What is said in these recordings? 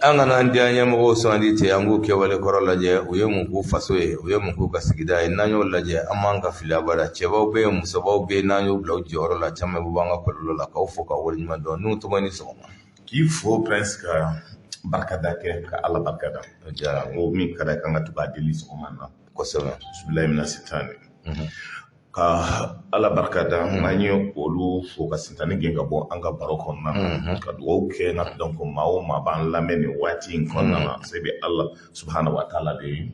an kana ndiya ɲɛmɔgɔw sɔnni ten an k'u kɛwale kɔrɔ lajɛ u ye mun k'u faso ye u ye mun k'u ka sigida ye n'an y'o lajɛ an m'an ka fili abada cɛbaw bɛ yen musobaw bɛ yen n'an y'u bila u jɔyɔrɔ la caman bɛ bɔ an ka kɔlɔlɔ la k'aw fo ka waleɲuman dɔn n'u tɔgɔ ni sɔgɔma k'i fo prince ka barikada kɛ ka ala barikada o min ka da kan ka to k'a deli sɔgɔma na kosɛbɛ bisimilahi mina sitani ka ala barikada n'an ye olu fo ka sitani gɛn ka bɔ an ka baro kɔnɔna na ka dugawu kɛ nka dɔn ko maa o maa b'an lamɛn nin waati in kɔnɔna na se bɛ ala subhanahu wa taala de ye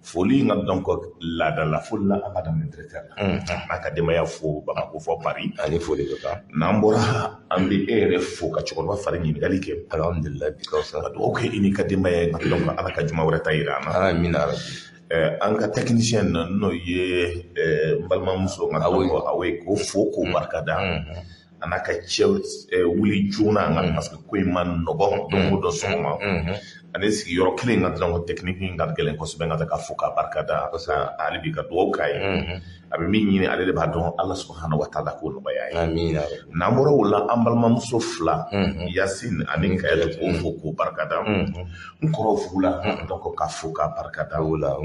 foli nka dɔn ko laadala foli la an ka daminɛ directeur la n'a ka denbaya fo Bamako fɔ Paris ani foli bɛ kan n'an bɔra an bɛ e yɛrɛ fo ka cɛkɔrɔba fari ɲininkali kɛ alhamdulilayi bi kawusa ka dugawu kɛ i ni ka denbaya nka dɔn ko ala ka juma wɛrɛ ta yira an na amina rabi an ka technicien n'o ye n balimamuso nka dɔn ko awe k'o fo k'o barikada a n'a ka cɛ wuli joona nka parce que ko in ma nɔgɔn don o don sɔgɔma ani sigiyɔrɔ kelen nka dɔn ko technique in ka gɛlɛn kosɛbɛ nka ka fo k'a barikada hali bi ka dugawu k'a ye a bɛ min ɲini ale de b'a dɔn ala subhanahu wa taala k'o nɔgɔya ye amina n'an bɔra o la an balimamuso fila Yasin ani Kayɛlɛ k'o fo k'o barikada n kɔrɔw fugula donc k'a fo k'a barikada o la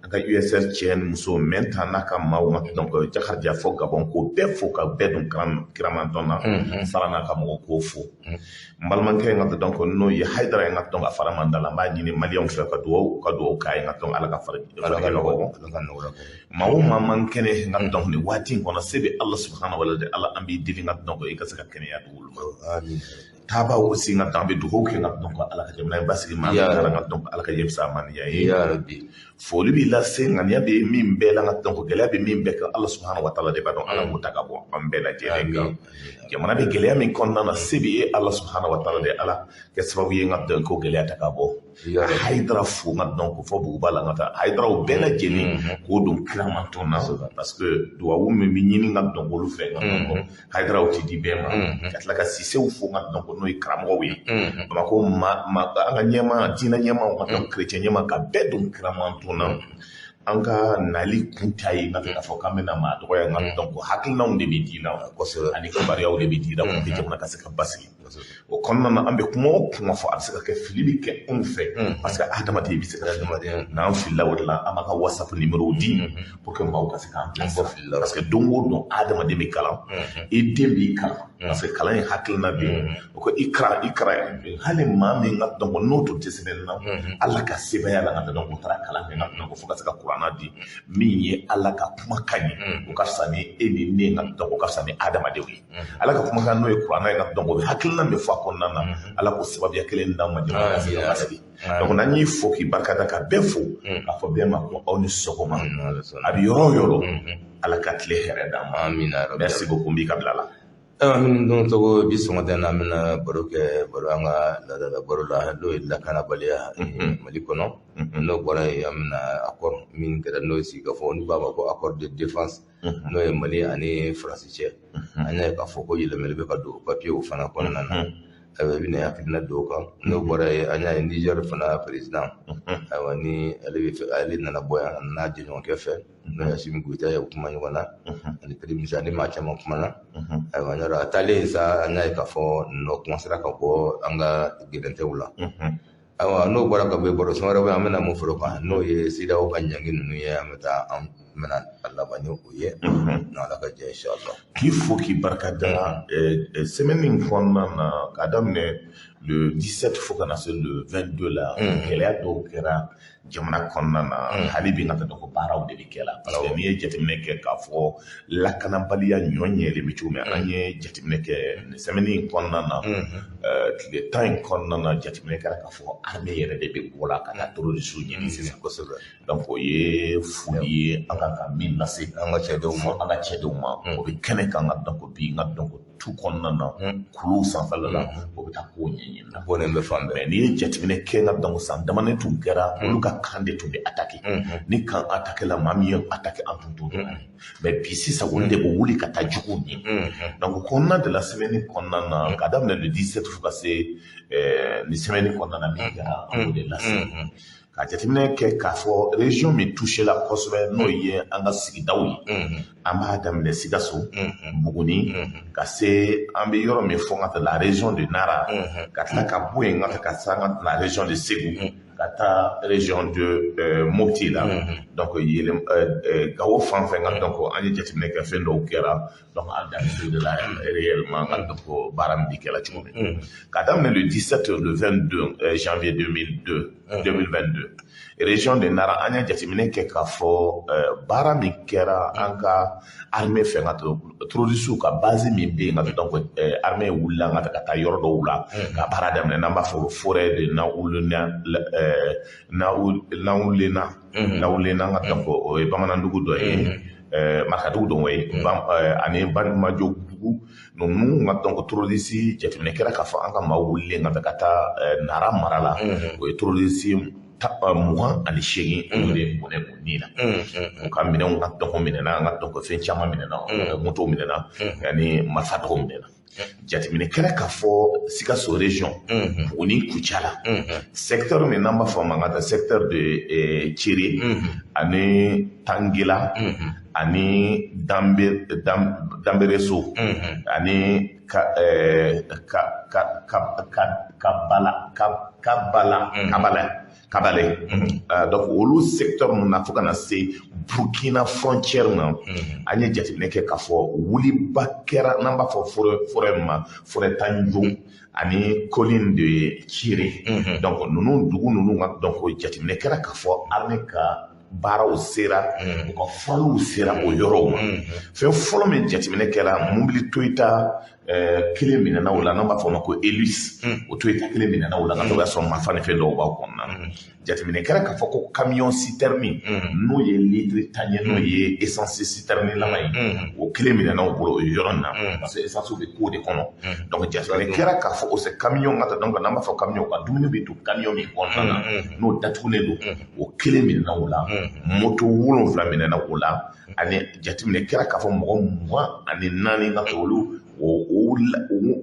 an ka USR cɛ ni muso maintenant n'a ka maaw ma donc Jakarija fɔ Gabon k'o bɛɛ fo ka bɛɛ dun kiramantɔn na Fara n'a ka mɔgɔ k'o fo n balimakɛ nka donc n'o ye Hayidara ye nka donc a fara man da la n b'a ɲini maliyɛnw fɛ ka dugawu k'a ye nka donc ala ka fara ɲɔgɔn maa o maa man kɛnɛ nka donc nin waati in kɔnɔ se bɛ ala subhanahu wa taala ala an b'i deli nka donc i ka se ka kɛnɛya dugu ma taaba aussi nka donc an bɛ dugawu kɛ nka donc ala ka jamana in basigi maa min taara nka donc ala ka yɛlɛsa maniya ye foli b'i lase ŋaniya bɛ min bɛɛ la nka donc gɛlɛya bɛ min bɛɛ kan ala subhanahu wa taala de b'a dɔn ala k'o ta ka bɔ an bɛɛ lajɛlen kan jamana bɛ gɛlɛya min kɔnɔna na se bɛ ye ala subhanahu wa taala de ala kɛ sababu ye nka donc ko gɛlɛya ta ka bɔ Hayidara fo nka donc fɔ buguba la nka taa Hayidaraw bɛɛ lajɛlen k'o don kiramantɔn na parce que duwawu min bɛ ɲini nka donc olu fɛ nka donc Hayidaraw ti di bɛɛ ma ka tila ka Sisew fo nka donc n'o ye karamɔgɔw ye Bamako an ka ɲɛma diinɛ ɲɛmaw nka donc chrétien ɲɛma ka bɛɛ don kiramantɔn na an ka nali kunta ye nka k'a fɔ k'an bɛna maa dɔgɔya nka donc hakilinaw de bɛ di la ani kibaruyaw de bɛ di la pour que jamana ka se ka basigi o kɔnɔna na an bɛ kuma o kuma fɔ a bɛ se ka kɛ fili bɛ kɛ anw fɛ parce que adamaden bɛ se ka adamaden n'an filila o de la an b'a ka WhatsApp numéro di pour que maaw ka se k'an bilasira parce que don o don adamaden bɛ kalan i den b'i kalan parce que kalan ye hakilina de ye o ko ikra hali maa min nka donc n'o tun tɛ sɛbɛnni na ala ka sebaya la nka donc o taara kalan kɛ nka donc fo ka se ka kuranna di min ye ala ka kumakan ye o ka fisa ni e ni ne nka donc o ka fisa ni adamadenw ye ala ka kumakan n'o ye kuranna ye nka donc o bɛ hakilina min fɔ a kɔnɔna na ala ko sababuya kelen d'an ma jamana ka se ka basigi donc n'an y'i fo k'i barikada ka bɛɛ fo k'a fɔ bɛɛ ma ko aw ni sɔgɔma a bɛ yɔrɔ o yɔrɔ ala ka tile hɛrɛ d'an ma merci beaucoup n b'i ka bila la minnu dun tɔgɔ bi sɔngɔ tɛ n'an bɛna baro kɛ baro an ka laadala baro la n'o ye lakanabaliya Mali kɔnɔ n'o bɔra yen an bɛna accord min kɛra n'o ye sigikafɔ n'u b'a fɔ ko accord de défense n'o ye Mali ani Faransi cɛ an y'a ye k'a fɔ ko yɛlɛmali bɛ ka don papier o fana kɔnɔna na i bɛna hakilina dɔw kan n'o bɔra yen an y'a ye Niger fana président ayiwa ni ale nana bɔ yan a nana jɛɲɔgɔnkɛ fɛ n'o ye Assimi Goïta ye o kuma ɲɔgɔn na ani premier ministre ani maa caman kumana ayiwa n yɔrɔ a taalen sa an y'a ye k'a fɔ nɔ commencera ka bɔ an ka gɛlɛntew la ayiwa n'o bɔra ka bɔ yen baro sɔn wɛrɛ bɛ an bɛna mun fɔlɔ kan n'o ye CEDEAO ka ɲangi ninnu ye an bɛ taa an bɛna a laban ni o ye n'Ala ka jɛ inchallah k'i fo k'i barikada semaine in kɔnɔna na k'a daminɛ le 17 fo ka na se le 22 la gɛlɛya dɔw kɛra jamana kɔnɔna na hali bi n ka dɔn ko baaraw de bɛ kɛ la parce que n'i ye jateminɛ kɛ k'a fɔ lakanabaliya ɲɔ ɲɛlen bɛ cogo min an ye jateminɛ kɛ semaine in kɔnɔna na tile 10 in kɔnɔna na jateminɛ kɛra k'a fɔ armée yɛrɛ de bɛ bɔ la ka na terroriste ɲini sisan kosɛbɛ donc o ye foli ye an ka min lase an ka cɛdenw ma o bɛ kɛnɛ kan ka donc bi n ka donc tu kɔnɔna na kulu sanfɛla la o bɛ taa ko ɲɛɲini na bɔnnen bɛ fan bɛɛ n'i ye jateminɛ kɛ n ka donc san damanin tun kɛra olu ka kan de tun bɛ attaquer ni kan attaquer la maa min ye attaquer an tun t'o dɔn mais bi sisan olu de bɛ wuli ka taa juguw ɲini donc kɔnɔna de la semaine kɔnɔna na ka daminɛ le 17 fo ka se ni semaine kɔnɔna na min kɛra an b'o de lase ka jateminɛ kɛ k'a fɔ région min touché la kosɛbɛ n'o ye an ka sigidaw ye an b'a daminɛ Sikaso Buguni ka se an bɛ yɔrɔ min fɔ ka taa la région de Nara ka tila ka bɔ yen ka taa ka se la région de Segu ka taa région de Mopti la donc Gawo fan fɛ nka donc an ye jateminɛ kɛ fɛn dɔw kɛra donc an daminɛ de la réellement nka donc baara min bɛ kɛla cogo min ka daminɛ le 17 le 22 janvier 2022 région de Nara an ye jateminɛ kɛ k'a fɔ baara min kɛra an ka armée fɛ nka terroriste ka base min bɛ yen nka donc armée wulila nka ka taa yɔrɔ dɔw la ka baara daminɛ n'an b'a fɔ forêt de Lawulena nka donc o ye bamanandugu dɔ ye marakadugu dɔ ye ani Banikɔnajo dugu ninnu nka donc terroriste jateminɛ kɛra k'a fɔ an ka maaw wulilen nka ka taa Nara mara la o ye terroriste 28 olu de bɔnɛ o ni na u ka minɛnw ka dɔgɔ minɛna an ka dɔgɔ fɛn caman minɛna moto minɛna ani marifa dɔgɔ minɛna jateminɛ kɛra k'a fɔ Sikaso région Buguni Kucala secteur min n'an b'a fɔ ma ka taa secteur de Thierry ani Tangela ani Dambereso ani Kabale donc olu secteur mun na fo kana se Burkina frontière na an ye jateminɛ kɛ k'a fɔ wuliba kɛra n'an b'a fɔ forêt ma forêt Tanjo ani colline de Thierry donc ninnu dugu ninnu ka donc jateminɛ kɛra k'a fɔ armée ka baaraw sera u ka fɔliw sera o yɔrɔw ma fɛn fɔlɔ min jateminɛ kɛra mobili Toyota kelen minɛna o la n'an b'a fɔ o ma ko Elus o Toyota kelen minɛna o la ka to ka sɔrɔ marifa ni fɛn dɔw b'a kɔnɔna jateminɛ kɛra k'a fɔ ko camion citerne n'o ye litre tan ye n'o ye essence citerne laban ye o kelen minɛna o bolo o yɔrɔ in na parce que essence bɛ k'o de kɔnɔ donc jateminɛ kɛra k'a fɔ o se camion ka taa donc n'an b'a fɔ camion ka dumuni bɛ to camion min kɔnɔna na n'o datugulen don o kelen minɛna o la moto 7 minɛna o la ani jateminɛ kɛra k'a fɔ mɔgɔ 24 ka to olu o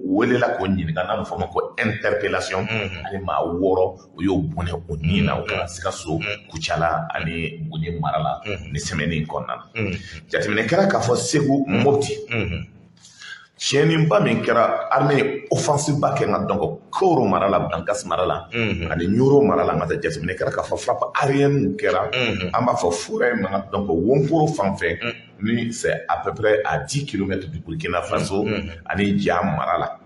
welela k'o ɲininka n'a bɛ fɔ o ma ko interpellation ani maa 6 o y'o bɔnɛ o ni na o kɛra Sikaso Kucala ani Buguni mara la ni semaine in kɔnɔna na jateminɛ kɛra k'a fɔ Segu Mopti tiɲɛniba min kɛra armée offensive ba kɛ nka donc Koro mara la Bankas mara la ani Nioro mara la nka jateminɛ kɛra k'a fɔ frappe aérienne kɛra an b'a fɔ forêt ma donc Wonkoro fan fɛ ni c'est à peu près à 10 km du Burkina Faso ani Dja mara la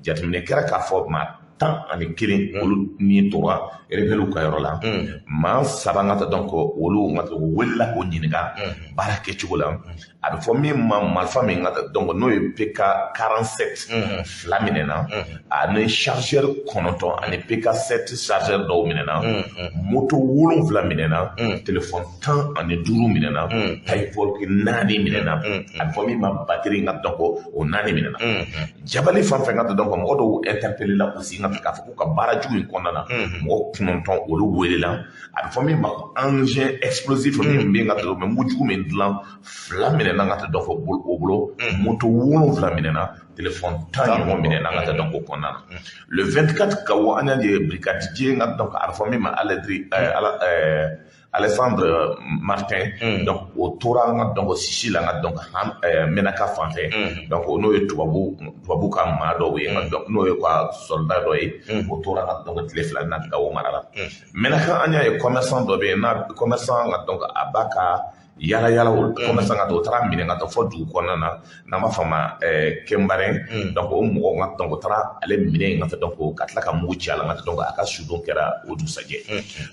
jateminɛ kɛra k'a fɔ ma 11 olu ni tora rebelle ka yɔrɔ la maa 7 nka donc olu nka welela k'o ɲininka baara kɛcogo la a bɛ fɔ min ma marifa min nka donc n'o ye PK 47 2 minɛna ani chargeur 9 ani PK 7 chargeur dɔw minɛna moto 7 minɛna téléphone 15 minɛna typhoid 4 minɛna a bɛ fɔ min ma batterie nka donc o 4 minɛna jabali fan fɛn nka donc mɔgɔ dɔw interpellé la aussi nka k'a fɔ ko ka baara jugu in kɔnɔna na mɔgɔ 9 olu welela a bɛ fɔ min ma ko engin explosif min bɛ nka donc mugujugu min dilan 2 minɛna nka taa donc o bolo moto 7 minɛna téléphone 10 ɲɔgɔn minɛna nka taa donc o kɔnɔna na le 24 Gawo an y'a ye brigadier nka donc a bɛ fɔ min ma Alexandre Martin donc o tora nka donc Sisi la nka donc Menaka fan fɛ donc n'o ye tubabu ka maa dɔw ye nka donc n'o ye ka soldat dɔ ye o tora nka donc tile 2 na Gawo mara la Menaka an y'a ye commerçant dɔ bɛ yen n'a commerçant nka donc a b'a ka yala yala o commerçant nka o taara minɛ nka fɔ dugu kɔnɔna na n'an b'a fɔ a ma Kembarɛn donc o mɔgɔ nka donc o taara ale minɛ nka donc ka tila ka mugu ci a la nka donc a ka sudon kɛra o dugusajɛ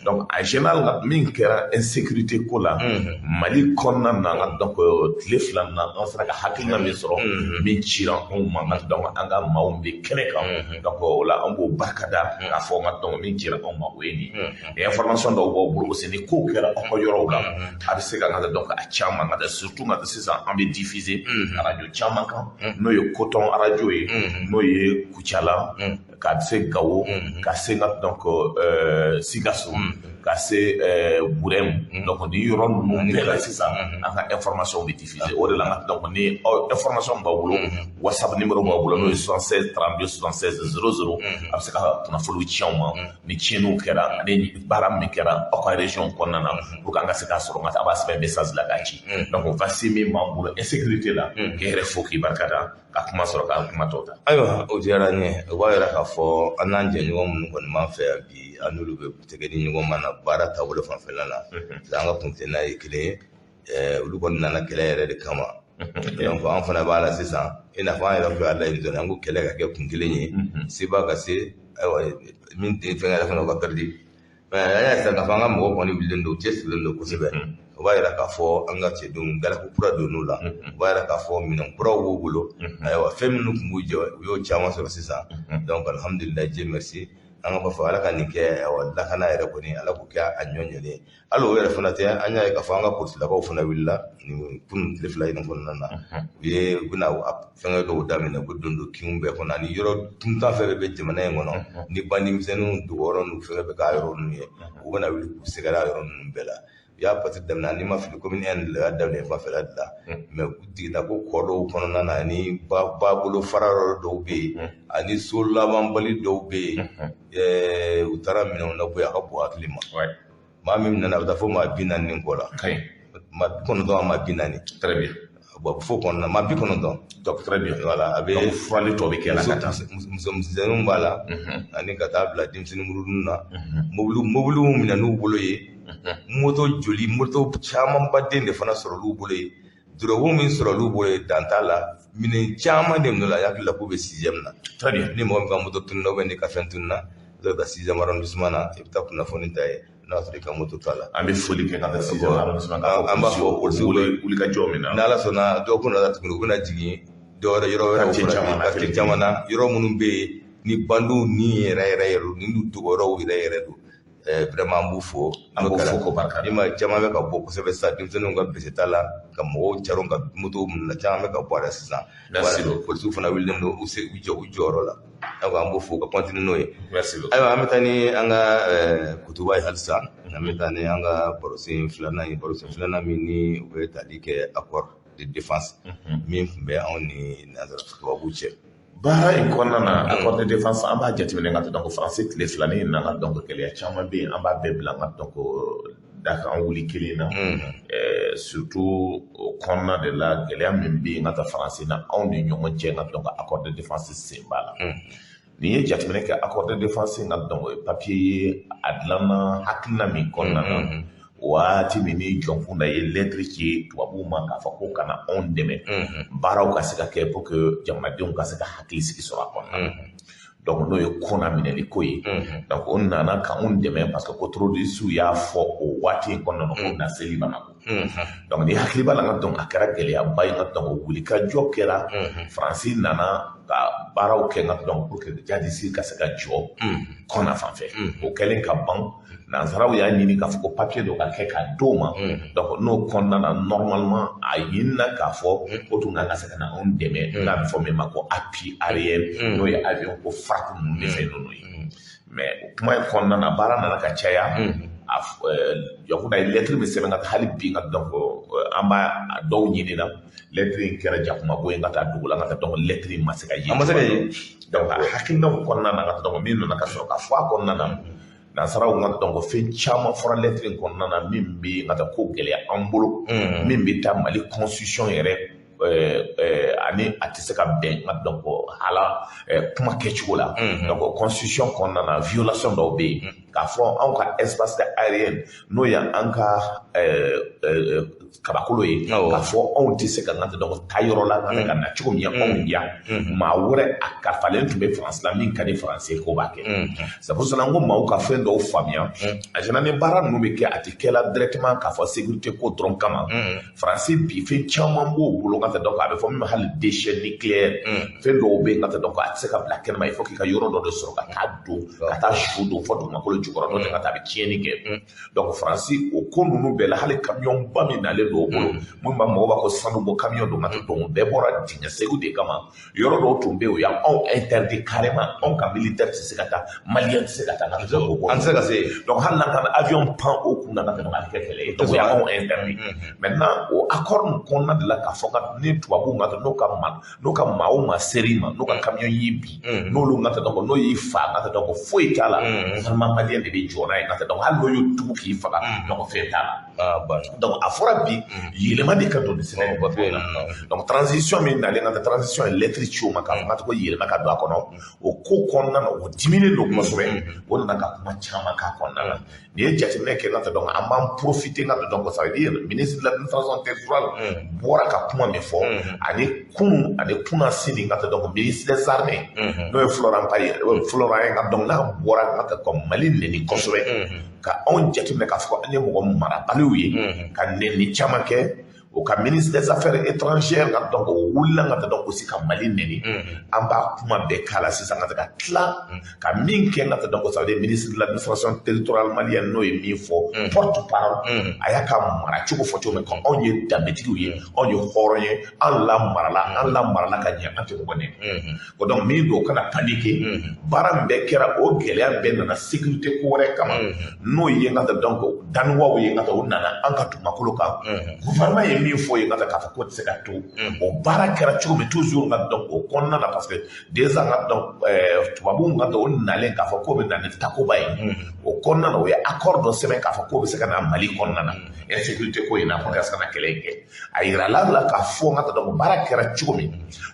donc en général nka min kɛra insécurité ko la Mali kɔnɔna na nka donc tile 2 na an sera ka hakilina min sɔrɔ min cira anw ma nka donc an ka maaw bɛ kɛnɛ kan donc o la an b'o barikada k'a fɔ nka donc min cira anw ma o ye nin ye information dɔw b'aw bolo aussi ni ko kɛra aw ka yɔrɔw la a bɛ se ka donc a caman nka surtout nka sisan an bɛ diffuser radio caman kan n'o ye Coton radio ye n'o ye Kucala ka se Gao ka se donc Sigasso ka se Burem donc ni yɔrɔ ninnu bɛɛ la sisan an ka information bɛ diffuser o de la donc ni information b'a bolo WhatsApp numéro b'a bolo n'o ye 76 32 76 00 a bɛ se ka kunnafoniw ci anw ma ni tiɲɛniw kɛra ani baara min kɛra aw ka région kɔnɔna na pour que an ka se k'a sɔrɔ nka a b'a sɛbɛn message la k'a ci donc vaccin min b'an bolo insécurité la k'e yɛrɛ fo k'i barika da ka kuma sɔrɔ k'a kuma tɔ ta. Ayiwa o diyara n ye o b'a yira k'a fɔ an n'an jɛɲɔgɔn minnu kɔni b'an fɛ yan bi an n'olu bɛ tɛgɛ di ɲɔgɔn ma na baara taabolo fanfɛla la an ka kuntena ye kelen ye olu kɔni nana kɛlɛ yɛrɛ de kama donc an fana b'a la sisan i n'a fɔ an yɛrɛ fɛ yan laɲini dɔrɔn an ko kɛlɛ ka kɛ kun kelen ye seba ka se ayiwa min tɛ fɛn yɛrɛ fana o ka pɛridi mɛ an y'a sisan k'a fɔ an ka mɔgɔw kɔni wulilen don u cɛsirilen don kosɛbɛ o b'a yira k'a fɔ an ka cɛdenw galaku kura donn'u la o b'a yira k'a fɔ minɛn kuraw b'u bolo ayiwa fɛn minnu tun b'u jɛ u y'o caman sɔrɔ sisan donc alhamdulilayi Dieu merci an ka fɔ ala ka nin kɛ lakana yɛrɛ kɔni ala k'o kɛ a ɲɔɲɛlen ye hali o yɛrɛ fana tɛ an y'a ye k'a fɔ an ka polisilakaw fana wulila nin kunun tile fila in kɔnɔna na u bɛna fɛngɛ dɔw daminɛ ko don kinw bɛɛ kɔnɔ ani yɔrɔ tuntan fɛn bɛ jamana in kɔnɔ ni bandimisɛnninw dogoyɔrɔ n'u fɛngɛ bɛ k'a yɔrɔ ninnu ye u bɛna wuli k'u sɛgɛrɛ a yɔrɔ ninnu bɛɛ la u y'a pati daminɛ ani ma fili commune de la y'a daminɛ fanfɛla de la mɛ u jiginna ko kɔ dɔw kɔnɔna na ani ba bolo fara yɔrɔ dɔw bɛ yen ani so labanbali dɔw bɛ yen u taara minɛnw labɔ a ka bon hakili ma maa min nana a bɛ taa fɔ maa 40 ni kɔ la maa 90 a maa 40 très bien bon fo kɔnɔna maa 90 donc très bien voilà a bɛ furali tɔ bɛ kɛ la ka taa musomisɛnninw b'a la ani ka taa bila denmisɛnnin murunun na mobiliw minɛn'u bolo ye moto caman baden de fana sɔrɔl'u bolo ye drogue min sɔrɔl'u bolo ye dan t'a la minɛn caman de minɛ la i hakili la k'u bɛ 6e na très bien ni mɔgɔ min ka moto tununa ou bien ni ka fɛn tununa i bɛ taa 6e arrondissement na i bɛ taa kunnafoni ta ye n'a sɔrɔ i ka moto t'a la an bɛ foli kɛ ka taa 6e arrondissement an b'a fɔ polisiw bɛ wuli ka jɔ min na n'ala sɔnna dɔgɔkun dɔ la tuguni u bɛna jigin dɔwɛrɛ yɔrɔ wɛrɛw fana quartier caman na yɔrɔ minnu bɛ yen ni bandiw ni yɛrɛ ni dogoyɔrɔw yɛrɛ don vraiment an b'u fo ko barika ni ma caman bɛ ka bɔ kosɛbɛ sisan denmisɛnninw ka bese t'a la ka mɔgɔw caron ka moto minnu na caman bɛ ka bɔ a la sisan polisiw fana wililen don u jɔyɔrɔ la donc an b'u fo ka continue n'o ye ayiwa an bɛ taa ni an ka kutuba ye halisa an bɛ taa ni an ka barosen filanan min ni u bɛ tali kɛ accord de défense min tun bɛ anw ni nanzara tubabuw cɛ baara in kɔnɔna na accord de défense an b'a jateminɛ ka donc faransi tile filanin nana donc gɛlɛya caman bɛ yen an b'a bɛɛ bila an ka donc da kan wuli kelen na surtout o kɔnɔna de la gɛlɛya min bɛ yen ka taa faransi na anw ni ɲɔgɔn cɛ ka donc accord de défense sen b'a la nin ye jateminɛ kɛ accord de défense ka donc papier ye a dilanna hakilina min kɔnɔna na waati min ni jɔnkunda ye lɛtiri ci tubabuw ma k'a fɔ ko kana anw dɛmɛ baaraw ka se ka kɛ pour que jamanadenw ka se ka hakili sigi sɔrɔ a kɔnɔna donc n'o ye kɔnna minɛli ko ye donc o nana k'anw dɛmɛ parce que ko terrorisiw y'a fɔ o waati in kɔnɔna na ko bɛna seli Bamako donc ni hakili b'a la n ka donc a kɛra gɛlɛyaba ye n ka donc wulikajɔ kɛra faransi nana ka baaraw kɛ n ka donc pour que jadisi ka se ka jɔ kɔnna fanfɛ o kɛlen ka ban nanzaraw y'a ɲini k'a fɔ ko papier dɔ ka kɛ ka d'o ma donc n'o kɔnɔna na normalement a ɲinina k'a fɔ o tun kan ka se ka na anw dɛmɛ n'a bɛ fɔ min ma ko appui aérien n'o ye avion ko FRAP ninnu de fɛn ninnu ye mais o kuma in kɔnɔna na baara nana ka caya jakuna ye lɛtiri min sɛbɛn ka taa hali bi ka donc an b'a dɔw ɲini na lɛtiri in kɛra jakuma ko ye ka taa dugu la ka taa donc lɛtiri ma se ka ye donc a hakilinaw kɔnɔna na ka donc min nana ka sɔrɔ ka fɔ a kɔnɔna na nansaraw ka donc fɛn caman fɔra lɛtiri in kɔnɔna na min bɛ ka taa ko gɛlɛya an bolo min bɛ taa Mali constitution yɛrɛ ani a tɛ se ka bɛn nka donc hala kuma kɛcogo la donc constitution kɔnɔna na violation dɔw bɛ yen k'a fɔ anw ka espace aérien n'o ye an ka kabakolo ye k'a fɔ anw tɛ se ka nka donc taa yɔrɔ la ka na cogo min anw yan maa wɛrɛ a kalifalen tun bɛ faransi la min ka di faransi ko b'a kɛ c'est pour cela n ko maaw ka fɛn dɔw faamuya a général ni baara ninnu bɛ kɛ a tɛ kɛla directement k'a fɔ sécurité ko dɔrɔn kama faransi bi fɛn caman b'o bolo nka donc a bɛ fɔ min ma hali déchet nucléaire fɛn dɔw bɛ yen nka donc a tɛ se ka bila kɛnɛma il faut k'i ka yɔrɔ dɔ de sɔrɔ ka taa don ka taa su don fɔ dugumakolo jukɔrɔ n'o tɛ ka taa a bɛ tiɲɛni kɛ donc faransi o ko ninnu bɛɛ la hali camion ba min nalen le do bolo mun ba mo ba ko sanu mo camion do ngata do be bora dinya segu de kama yoro do tumbe o ya on interdit carrément on ka militaire se kata malien se kata na do ko an se ka se donc hal nan avion pan au kuna na ka ma kekele to ya on interdit maintenant au accord qu'on a de la ka foka ne to abu ngata no ka ma o ma serima no ka camion yibi no lu ngata donc no yi fa ngata donc foi kala vraiment malien de bi jona ngata donc hal no yo tu ki fa donc fait kala donc a fora bi yelema de ka do sene donc transition min na lenga transition électrique chuma ka ngata ko yelema ka do akono o ko konna no o diminuer do ko sobe on na ka kuma chama ka konna ni jati ne ke ngata donc am profiter ngata donc ça veut dire ministre de l'administration territoriale bora ka kuma me fo ani kuna sini ngata donc ministre des armées no Florent Payet Florent ngata donc na bora ngata ko mali ni ko sobe ka on jati ne ka fo ani mo mara baluwi ka ne ni chama ke au ministre des Affaires étrangères donc wula ngata donc aussi ka mali neni amba kuma be kala sisa ngata ka tla ka min ke ngata donc ça veut dire ministre de l'administration territoriale malienne no e mi fo porte-parole ayaka mara chuko fo chome ko on ye dabetigu ye on ye horonye an la marala ka nya ante ko ne ko donc mi do kana paniquer baram be kera o gele be na sécurité ko re kama no ye ngata donc danwa ye ngata unana an ka tuma koloka gouvernement ye min fo ye ngata ka fa ko se ka to o bara kera chuko be toujours ngata donc o konna na parce que des ans ngata donc tubabu ngata on nale ka fa ko be na tako bay o konna na o ya accord do semaine ka fa ko be se ka na mali konna na insécurité ko ina ko ska na kelenge ayira la ka fo ngata donc bara kera chuko mi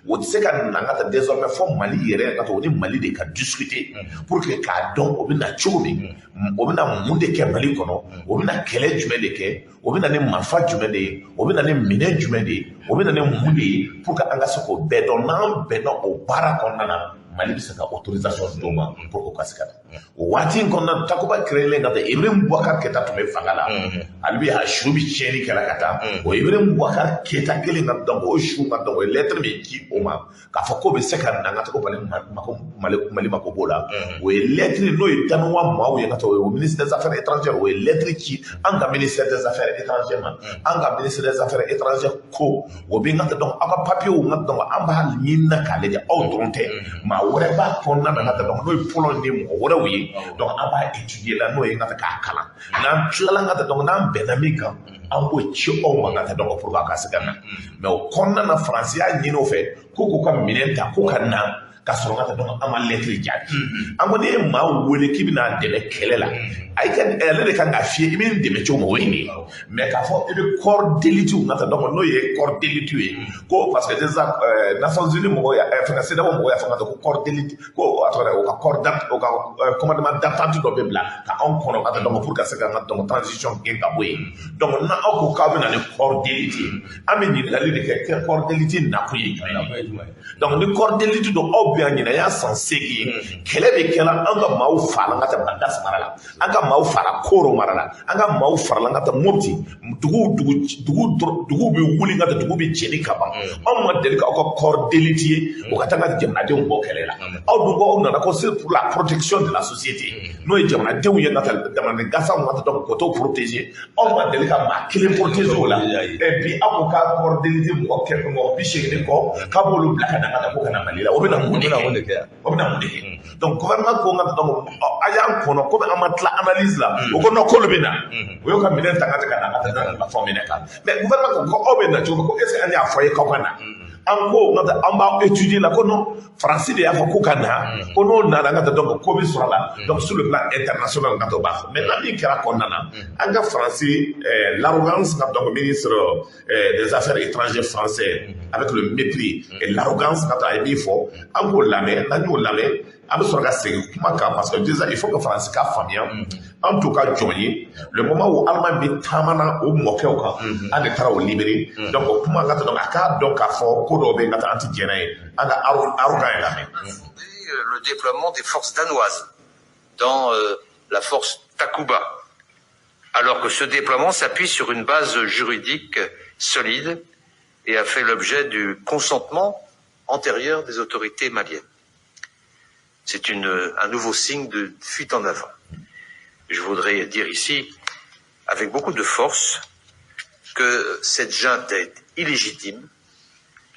o se ka na ngata désormais fo mali yere ngata o ni mali de ka discuter pour que ka donc o be na chuko mi o be na munde ke mali kono o be na kele jume de ke o be na ne mafa jume de o be na ne mine jume de o be na ne munde pour que anga soko be don na be no o bara konna na mali bisa ka autorisation doma pour ko kaskata wati konna takuba krele ngata ibrahim bouakar keta to me fangala albi ha shubi cheni kala kata o ibrahim bouakar keta kele ngata donc o shu ngata o lettre me ki o ma ka fa ko be seka na ngata ko bale mali mako bola o lettre no itanwa ma o ngata o ministre des affaires étrangères o lettre ki anga ministre des affaires étrangères man anga ministre des affaires étrangères ko o be ngata donc aka papier o ngata donc amba nyina kale ja o dronte ma wore ba konna na ngata donc no polo ni mo wore wi donc aba étudier la no ngata ka kala na tlala ngata donc na benamika ambo chi o ngata donc pour ka sigana mais o konna na france ya nyino fe ko ka minenta ko kana ka sɔrɔ ka dɔn an ma lɛtiri jaabi an ko ne ye maa wele k'i bɛna dɛmɛ kɛlɛ la a ka ale de kan ka fiyɛ i bɛ n dɛmɛ cogo ma o ye nin ye mais k'a fɔ i bɛ kɔɔri delitiw nata dɔn n'o ye kɔɔri delitiw ye ko parce que déjà Nations Unies mɔgɔw y'a fɛngɛ CEDEAO mɔgɔw y'a fɔ ko kɔɔri deliti ko a tɔgɔ o ka kɔɔri o ka commandement d'attente dɔ bɛ bila ka anw kɔnɔ ka dɔn pour ka se ka an ka dɔn transition gɛn ka bɔ yen donc n'aw ko k'aw bɛ na ni kɔɔri deliti ye an bɛ ɲininkali de kɛ kɔɔri deliti nakun ye jumɛn ye donc ni kɔɔri deliti don aw bɛ yan ɲinɛ y'a san 8 kɛlɛ bɛ kɛla an ka maaw fara an ka taa Banda mara la an ka maaw fara Koro mara la an ka maaw fara an ka taa Mopti dugu bɛ wuli ka taa dugu bɛ jeni ka ban anw ma deli k'aw ka kɔɔri deliti ye o ka taa ka jamanadenw bɔ kɛlɛ la aw dun ko aw nana ko c'est pour la protection de la société n'o ye jamanadenw ye ka taa jamana gasaw ka taa donc k'o t'o protéger aw ma deli ka maa kelen protéger o la et puis aw ko k'a kɔɔri deliti mɔgɔ 80 kɔ k'a b'olu bila ka na ka taa ko ka na Mali la o bɛ na mun de kɛ o bɛ na mun de kɛ donc gouvernement ko nka donc a y'an kɔnɔ ko an ma tila analyse la o ko non k'olu bɛ na o y'o ka minɛn ta ka tɛ ka na ka taa ka fɔ minɛ kan mais gouvernement ko aw bɛ na cogo min ko est ce que an y'a fɔ a ye k'aw ka na an ko nka an b'a étudier la ko non Faransi de y'a fɔ ko ka na ko n'o nana nka donc ko bɛ sɔrɔ la donc sur le plan international nka b'a fɔ maintenant min kɛra kɔnɔna na an ka Faransi l'arrogance nka donc ministre des affaires étrangères français avec le mépris et l'arrogance nka a ye min fɔ an k'o lamɛn n'an y'o lamɛn an bɛ sɔrɔ ka segin kuma kan parce que déjà il faut que Faransi k'a faamuya an t'o ka jɔn ye le moment où Allemagne bɛ taamana o mɔkɛw kan an de taara o libérer donc o kuma ka donc a k'a dɔn k'a fɔ ko dɔw bɛ yen ka taa an ti jɛnɛ ye an ka arrogant ye lamɛn. Le déploiement des forces danoises dans la force Takuba, alors que ce déploiement s'appuie sur une base juridique solide et a fait l'objet du consentement antérieur des autorités maliennes. C'est un nouveau signe de fuite en avant. Je voudrais dire ici, avec beaucoup de force, que cette junte est illégitime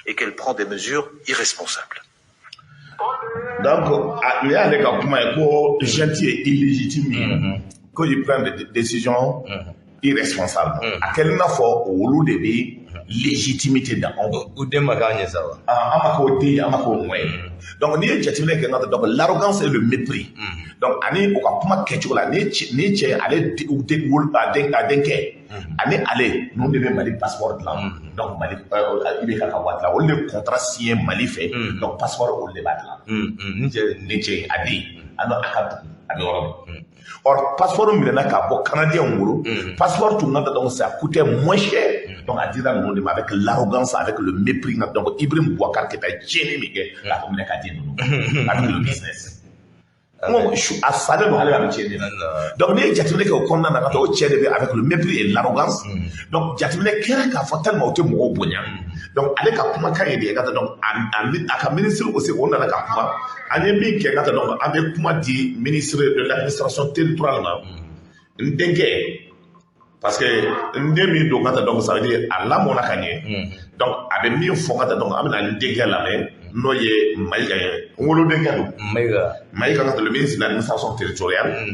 et qu'elle prend des mesures irresponsables. Donc, il y a des cas comme quoi gentil est illégitime, qu'il prend des décisions irresponsables. À quel niveau au lieu de légitimité dans ou des magagne ça va. Donc, l'arrogance et le mépris. Donc, on va pas quelque là, ni aller ou denke. Allez, nous devons Mali passeport là. Donc, Mali, il est là, on le contrat signé Mali fait. Donc, passeport on le bat là. Ni adi, alors or passeport milena ka bo canadien ngolo passeport tout ngata donc ça coûtait moins cher donc à dire nous avec l'arrogance avec le mépris donc Ibrahim Boubacar qui t'a gêné mais la commune ka dire nous avec le business moi je à ça de aller avec gêné donc les jatibé que on a ka o gêné avec le mépris et l'arrogance donc jatibé kera ka fa tellement au mo bonya donc avec ka kuma ka yede ka donc à ministre aussi on a ka kuma année bi ke ka donc avec kuma dit ministre de l'administration territoriale ndenke parce que ndemi do kata donc ça veut dire à la mona kanye donc avec mi fo kata donc amena ndenke la mais noye maïga ngolo ndenke do maïga kata le ministre de l'administration territoriale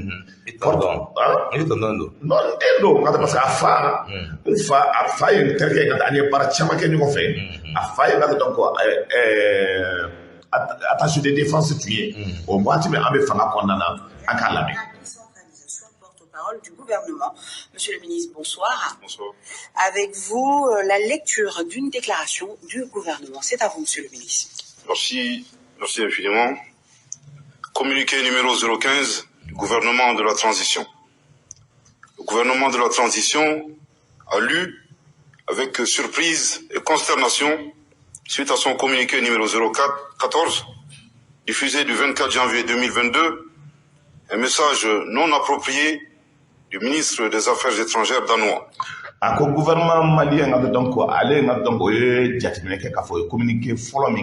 non ndendo kata parce que afa une terke kata ani para chama ke ñu ko fait afa kata donc attaché de défense tué au moins tu me avec fanga kondana akala du gouvernement. Monsieur le ministre, bonsoir. Bonsoir. Avec vous, la lecture d'une déclaration du gouvernement. C'est à vous, monsieur le ministre. Merci infiniment. Communiqué numéro 015 du gouvernement de la transition. Le gouvernement de la transition a lu avec surprise et consternation, suite à son communiqué numéro 014, diffusé du 24 janvier 2022, un message non approprié du ministre des Affaires étrangères danois. Le gouvernement malien a donc allé donc communiqué follow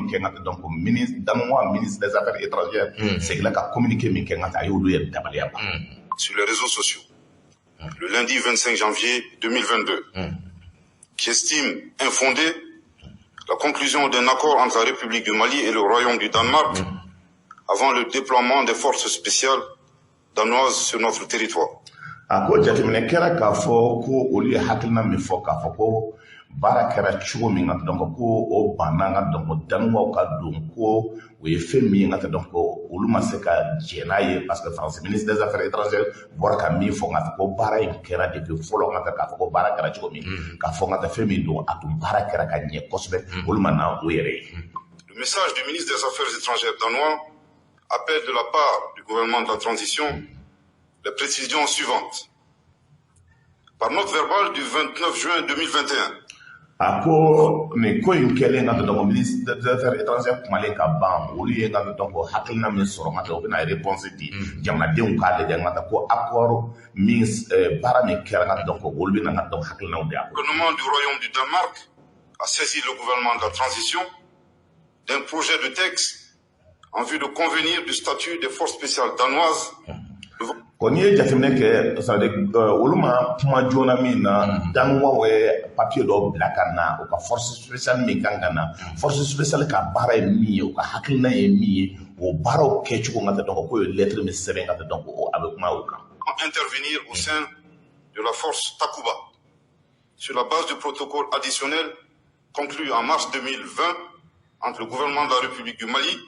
donc ministre danois ministre des Affaires étrangères c'est qu'il a communiqué sur les réseaux sociaux le lundi 25 janvier 2022 qui estime infondée la conclusion d'un accord entre la République du Mali et le Royaume du Danemark avant le déploiement des forces spéciales danoises sur notre territoire. Ako jateminɛ kɛra k'a fɔ ko olu ye hakilina min fɔ k'a fɔ ko baara kɛra cogo min ka dɔn ko o banna ka dɔn ko danuwaw ka don ko o ye fɛn min ka dɔn ko olu ma se ka jɛ n'a ye parce que France ministre des Affaires étrangères bɔra ka min fɔ ka fɔ ko baara in kɛra depuis fɔlɔ ka k'a fɔ ko baara kɛra cogo min k'a fɔ ka fɛn min don a tun baara kɛra ka ɲɛ kosɛbɛ olu ma na o yɛrɛ ye. Le message du ministre des Affaires étrangères danois appelle de la part du gouvernement de la transition les précisions suivantes. Par note verbale du 29 juin 2021. Ako ne ko in kelen na donc ministre des Affaires étrangères kumale ka ban olu ye ka donc hakilina min sɔrɔ ma o bɛna réponse di jamanadenw k'ale de ka ko accord min baara min kɛra ka donc olu bɛna ka donc hakilinaw de. Le gouvernement du Royaume du Danemark a saisi le gouvernement de la transition d'un projet de texte en vue de convenir du statut des forces spéciales danoises. Ko n'i ye jateminɛ kɛ ça veut dire olu ma kuma joona min na danuwaw ye papier dɔ bila ka na o ka force spéciale min kan ka na force spéciale ka baara ye min ye o ka hakilina ye min ye o baaraw kɛcogo ka donc k'o ye lettre min sɛbɛn ka donc a bɛ kuma o kan. Intervenir au sein de la force Takuba sur la base du protocole additionnel conclu en mars 2020 entre le gouvernement de la République du Mali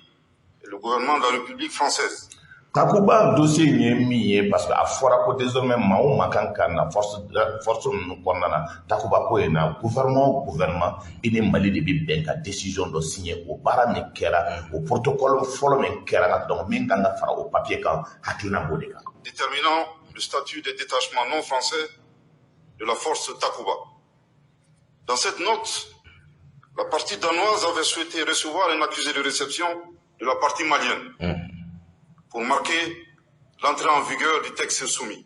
et le gouvernement de la République française. Takuba dossier nye miye parce que a fora ko désormais maou makan kana force nous konnana Takuba ko ena gouvernement ine Mali de bi benka décision do signer au bara ne kera au protocole folo men kera donc min ganga fara au papier kan hakina bodeka déterminant le statut des détachements non français de la force Takuba. Dans cette note, la partie danoise avait souhaité recevoir un accusé de réception de la partie malienne pour marquer l'entrée en vigueur du texte soumis.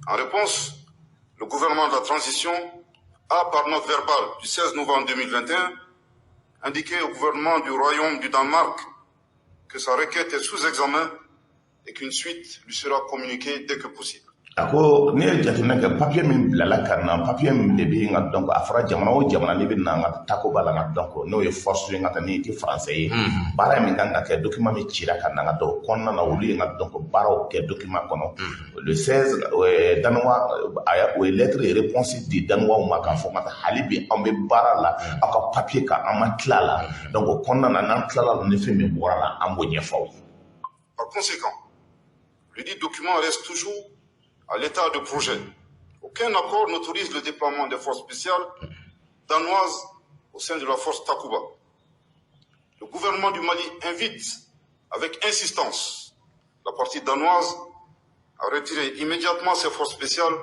En réponse, le gouvernement de la transition a, par note verbale du 16 novembre 2021, indiqué au gouvernement du Royaume du Danemark que sa requête est sous examen et qu'une suite lui sera communiquée dès que possible. ako ne jatina ke papier min bilala kana papier min de bi nga donc afra jamana o jamana ni bi na nga tako bala nga donc no ye force nga tani ti français bara min nga ke document mi cira kana nga do konna na wuli nga donc bara ke document kono le 16 danwa aya o lettre et réponse di danwa ma ka fo nga halibi ambe bara la aka papier ka amatlala donc konna na nantlala ne fe mi borala ambo nyefo. Par conséquent, le dit document reste toujours à l'état de projet. Aucun accord n'autorise le déploiement des forces spéciales danoises au sein de la force Takuba. Le gouvernement du Mali invite avec insistance la partie danoise à retirer immédiatement ses forces spéciales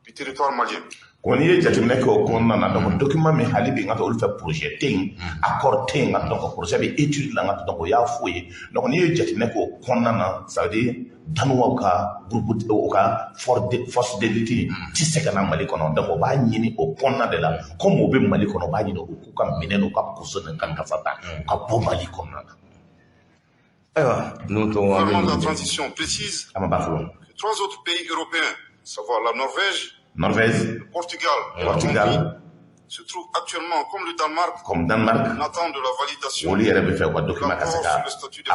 du territoire malien. Koni ye jateminɛ kɛ o kɔnɔna na donc document min hali bi n ka olu fɛ projet tɛ yen accord tɛ yen nka donc projet bɛ étude la nka donc o y'a f'o ye donc n'i ye jateminɛ kɛ o kɔnɔna na ça veut dire danuwaw ka groupe o ka force d'élite ti se ka na Mali kɔnɔ donc o b'a ɲini o kɔnɔna de la comme o bɛ Mali kɔnɔ o b'a ɲini o k'u ka minɛ n'u ka poste ni ka nafa ta ka bɔ Mali kɔnɔna na. ayiwa n'o tɔ Le gouvernement de la transition précise a ma ba fɔlɔ. que 3 autres pays européens, à savoir la Norvège, Norvège, le Portugal et la Hongrie, se trouvent actuellement, comme le Danemark, comme Danemark, en attente de la validation olu de yɛrɛ bɛ fɛ u ka document ka se ka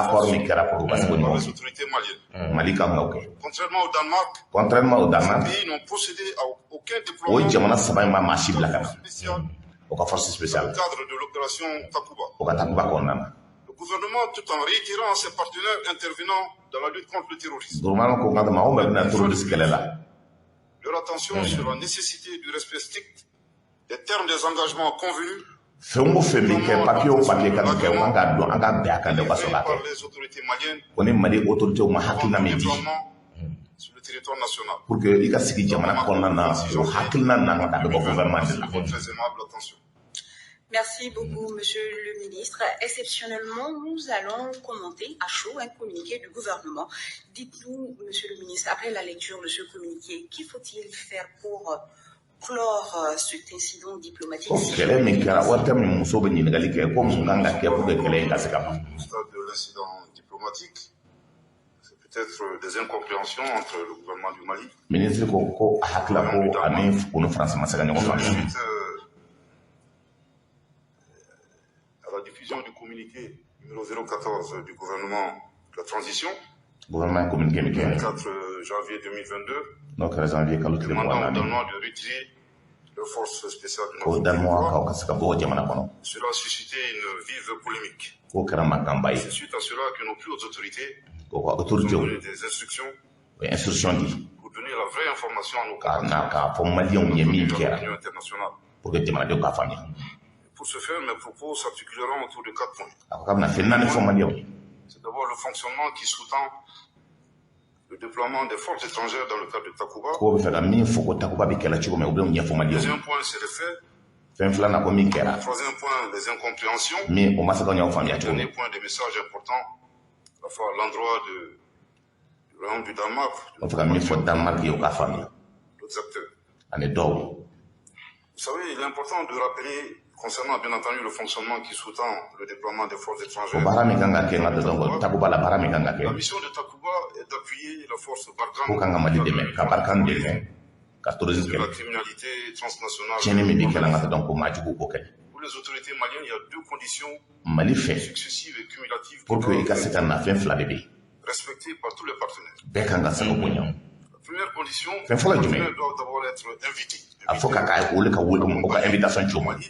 accord min kɛra pour u ka se k'o par ɲɔgɔn les autorités maliennes. Mali kan ka o kɛ. Contrairement au Danemark, Contrairement au ces Danemark, pays n'ont procédé à aucun o déploiement jamana saba in ma maa si bila ka na spécial o ka force dans le spéciale cadre de l'opération Takuba. o ka Takuba kɔnɔna na. Le gouvernement, tout en réitérant à ses partenaires intervenant dans la lutte contre le terrorisme, gouvernement ko nka ma o bɛ bɛna terroriste kɛlɛ la. leur attention sur la nécessité du respect strict des termes des engagements convenus fɛn o fɛn bɛ kɛ papier o papier kan ka kɛ o kan ka dɔn an ka bɛn a kan de o ka sɔrɔ ka par kɛ les autorités maliennes o ni Mali autorité ma pour hakilina le min di déploiement sur le territoire national. pour que i ka sigi jamana kɔnɔna na o hakilina na ka bɛ bɔ gouvernement de la. Très aimable attention. Merci beaucoup, Monsieur le Ministre. Exceptionnellement, nous allons commenter à chaud un communiqué du gouvernement. Dites-nous, Monsieur le Ministre, après la lecture de ce communiqué, qu'il faut-il faire pour clore cet incident diplomatique? Kɛlɛ min kɛra o tɛ min muso bɛ ɲininkali kɛ ko mun kan ka kɛ pour que kɛlɛ in ka se ka ban. Au stade de l'incident diplomatique, c'est peut-être des incompréhensions entre le gouvernement du Mali. Ministre ko a hakila ko ani o ni France ma se ka ɲɔgɔn faamuya. Suite à la diffusion du communiqué numéro 014 du gouvernement de la transition, gouvernement communiqué min le kɛ 4 janvier 2022, n'o kɛra janvier kalo tile demandant mugan aux naani Danois de retirer leurs forces spéciales de ko notre danuwa territoire. k'aw ka se ka bɔ o jamana kɔnɔ Cela a suscité une vive polémique. k'o kɛra mankanba ye C'est suite à cela que nos plus hautes autorités k'o ka ont autorité donné des instructions o ye instruction di pour donner la vraie information à nos ka na compatriotes k'a fɔ maliyɛnw ye min de kɛra l'opinion internationale. pour que jamanadenw k'a faamuya Pour ce faire, mes propos s'articuleront autour de 4 points. a ko k'a bɛna fɛn naani fɔ maliyɛnw ye C'est d'abord le fonctionnement qui sous-tend le déploiement des forces étrangères dans le cadre de Takuba. k'o bɛ fɛ ka min fɔ ko Takuba bɛ kɛlɛ cogo min o bɛ ɲɛfɔ maliyɛnw ye Deuxième point, c'est les faits. fɛn filanan ko min kɛra Troisième point, les incompréhensions. min o ma se ka ɲɔgɔn faamuya cogo Dernier min point, des messages importants, à la fois à l'endroit du royaume du Danemark, o fɛ ka min fɔ Danemark ye o k'a faamuya d'autres acteurs. ani dɔw Vous savez, il est important de rappeler, concernant bien entendu le fonctionnement qui sous-tend le déploiement des forces o étrangères, baara min kan ka kɛ n ka dɔn Takuba la baara min kan ka la kɛ mission de Takuba est d'appuyer la force k'o Barkhane kan ka Mali dɛmɛ ka Barkhane dɛmɛ ka terrorisme de la kɛlɛ criminalité transnationale. tiɲɛni min bɛ kɛla n ka dɔn ko maajugu k'o kɛ Pour les autorités maliennes, il y a 2 conditions Mali fɛ successives et cumulatives qui pour que i doivent ka se ka na fɛn fila de bɛ yen respectées par tous les partenaires. bɛɛ kan ka se ka bonya La première condition, Fais les fɔlɔ jumɛn? partenaires doivent d'abord être invités. a fɔ ka k'a olu ka wele o ka invitation ci o ma Mali,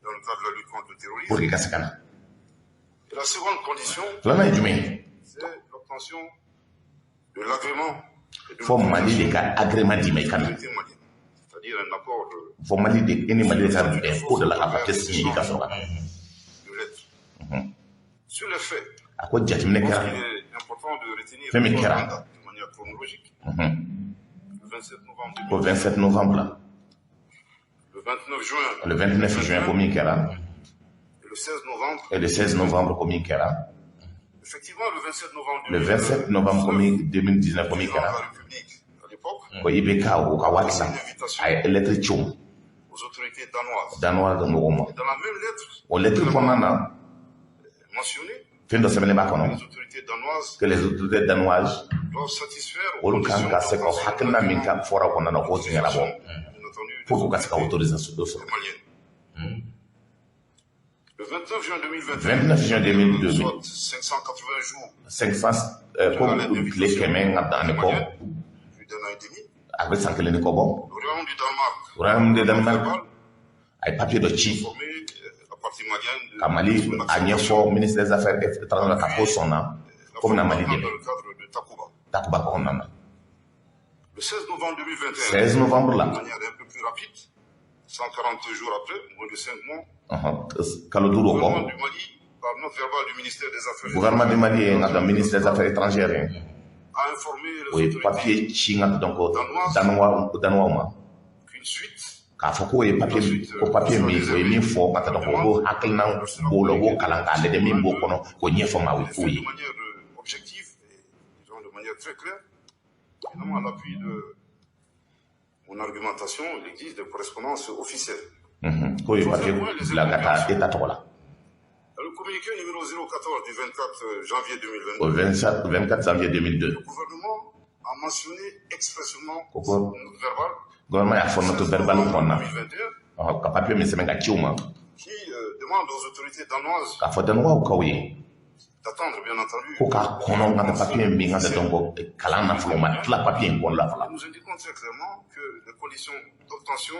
dans le cadre de la lutte contre le terrorisme. pour que i ka se ka na Et la seconde condition, filanan ye jumɛn ye c'est l'obtention de l'agrément et de fɔ Mali de ka agrément d'i ma i ka na l'autorité malienne. C'est-à-dire un accord fɔ Mali de i ni Mali de ka bɛn ko de la a papier signé i ka sɔrɔ ka na de lettre. Sur les faits, a ko jateminɛ je pense kɛra qu'il est important de retenir Fais mes trois carats. dates de manière chronologique. Le 27 novembre ko 2000, 27 novembre la le 29 juin le 29 juin ko min kɛra et le 16 novembre. et le 16 novembre ko min kɛra Effectivement, le 27 novembre le 27 novembre ko min 2019 ko min le président de kɛra la République, à l'époque, ko IBK o ka waati la a ye lettre ci o ma aux autorités danoises. danuwa ka mɔgɔw ma Dans la même lettre, o lettre kɔnɔna na mentionné, fɛn dɔ sɛbɛnnen b'a kɔnɔ les autorités autorités danoises que les autorités danoises doivent satisfaire aux olu kan conditions ka se ka hakilina min ka fɔra kɔnɔna k'o tigɛra bɔ bien entendu, pour que ka se ka autorisation dɔ des sɔrɔ. Maliens. Le 29 juin 2021, 29 juin 2002 soit 580 jours 500 ko tile kɛmɛ ka dan ni kɔ plus d'un an et demi, a bɛ san kelen ni kɔ bɔ le Royaume du Danemark royaume de Danemark verbal a ye papier dɔ ci informé la partie malienne de ka Mali son a acceptation ɲɛfɔ ministre des affaires étrangères ka ko sɔnna ko bɛna Mali dans dɛmɛ le cadre de Takuba. Takuba kɔnɔna na. Le 16 novembre 2021, 16 novembre de la manière un peu plus rapide, 140 jours après, moins de 5 mois, kalo duuru le o gouvernement kɔ du Mali, par note verbale du ministère des Affaires gouvernement du étrangères, Mali ye nka ministre des affaires étrangères ye a informé o les ye autorités papier ci nka donc danois ma qu'une suite k'a fɔ k'o ye papier ko papier min o ye min fɔ ka taa donc o b'o hakilina b'o la o b'o kalan k'a lajɛ min b'o kɔnɔ k'o ɲɛfɔ maa est o faite ye. de manière objective et disons de manière très claire. Évidemment, à l'appui de mon argumentation, il existe des correspondances officielles. K'o ye papier bila ka taa État tɔgɔ la. Le communiqué numéro 014 du 24 janvier 2022, Au 24 janvier 2002 le gouvernement a mentionné expressément Pourquoi notre verbal gouvernement y'a fɔ note verbal kɔnɔna 2021 ka papier min sɛbɛn ka ci o ma qui demande aux autorités danoises k'a fɔ danois kaw ye d'attendre, bien entendu. ko k'a kɔnɔ n ka taa papier min ka taa donc kalan na fɔlɔ o ma tila papier in kɔnɔ la fɔlɔ. Nous indiquons très clairement que les conditions d'obtention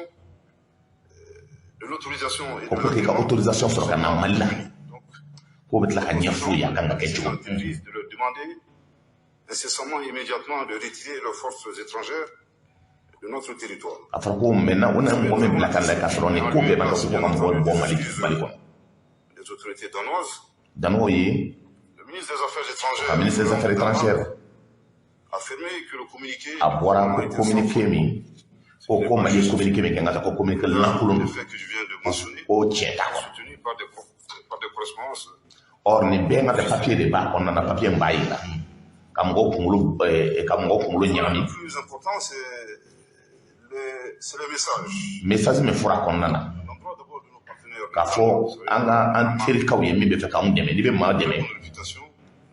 de l'autorisation et ko de pour que ka autorisation sɔrɔ ka na Mali la donc, k'o bɛ tila ka ɲɛf'u ye a kan ka kɛ il cogo interdit de leur demander incessamment et immédiatement de retirer leurs forces étrangères de notre territoire. a fɔra ko maintenant o na mɔgɔ min bila ka na k'a sɔrɔ nin ko bɛɛ b'a dɔn ko ka mɔgɔ bɔ Mali kɔnɔ. Les autorités danoises, danois ye le ministre des Affaires étrangères, ka ministre des affaires étrangères a affirmé que le communiqué a bɔra ko communiqué min ko Mali ye communiqué min kɛ n ka taa ko communiqué lankolon le don fait que je viens de mentionner, o tiɲɛ t'a kɔnɔ. soutenu par des correspondances. Or nin bɛɛ ka papier de b'a kɔnɔna na papier in b'a yira ka mɔgɔw kunkolo ɲagami. Le plus important, c'est les messages. Message min fɔra a kɔnɔna na L'endroit d'abord de nos partenaires. k'a fɔ an terikaw ye min bɛ fɛ k'anw dɛmɛ n'i bɛ maa dɛmɛ Notre réputation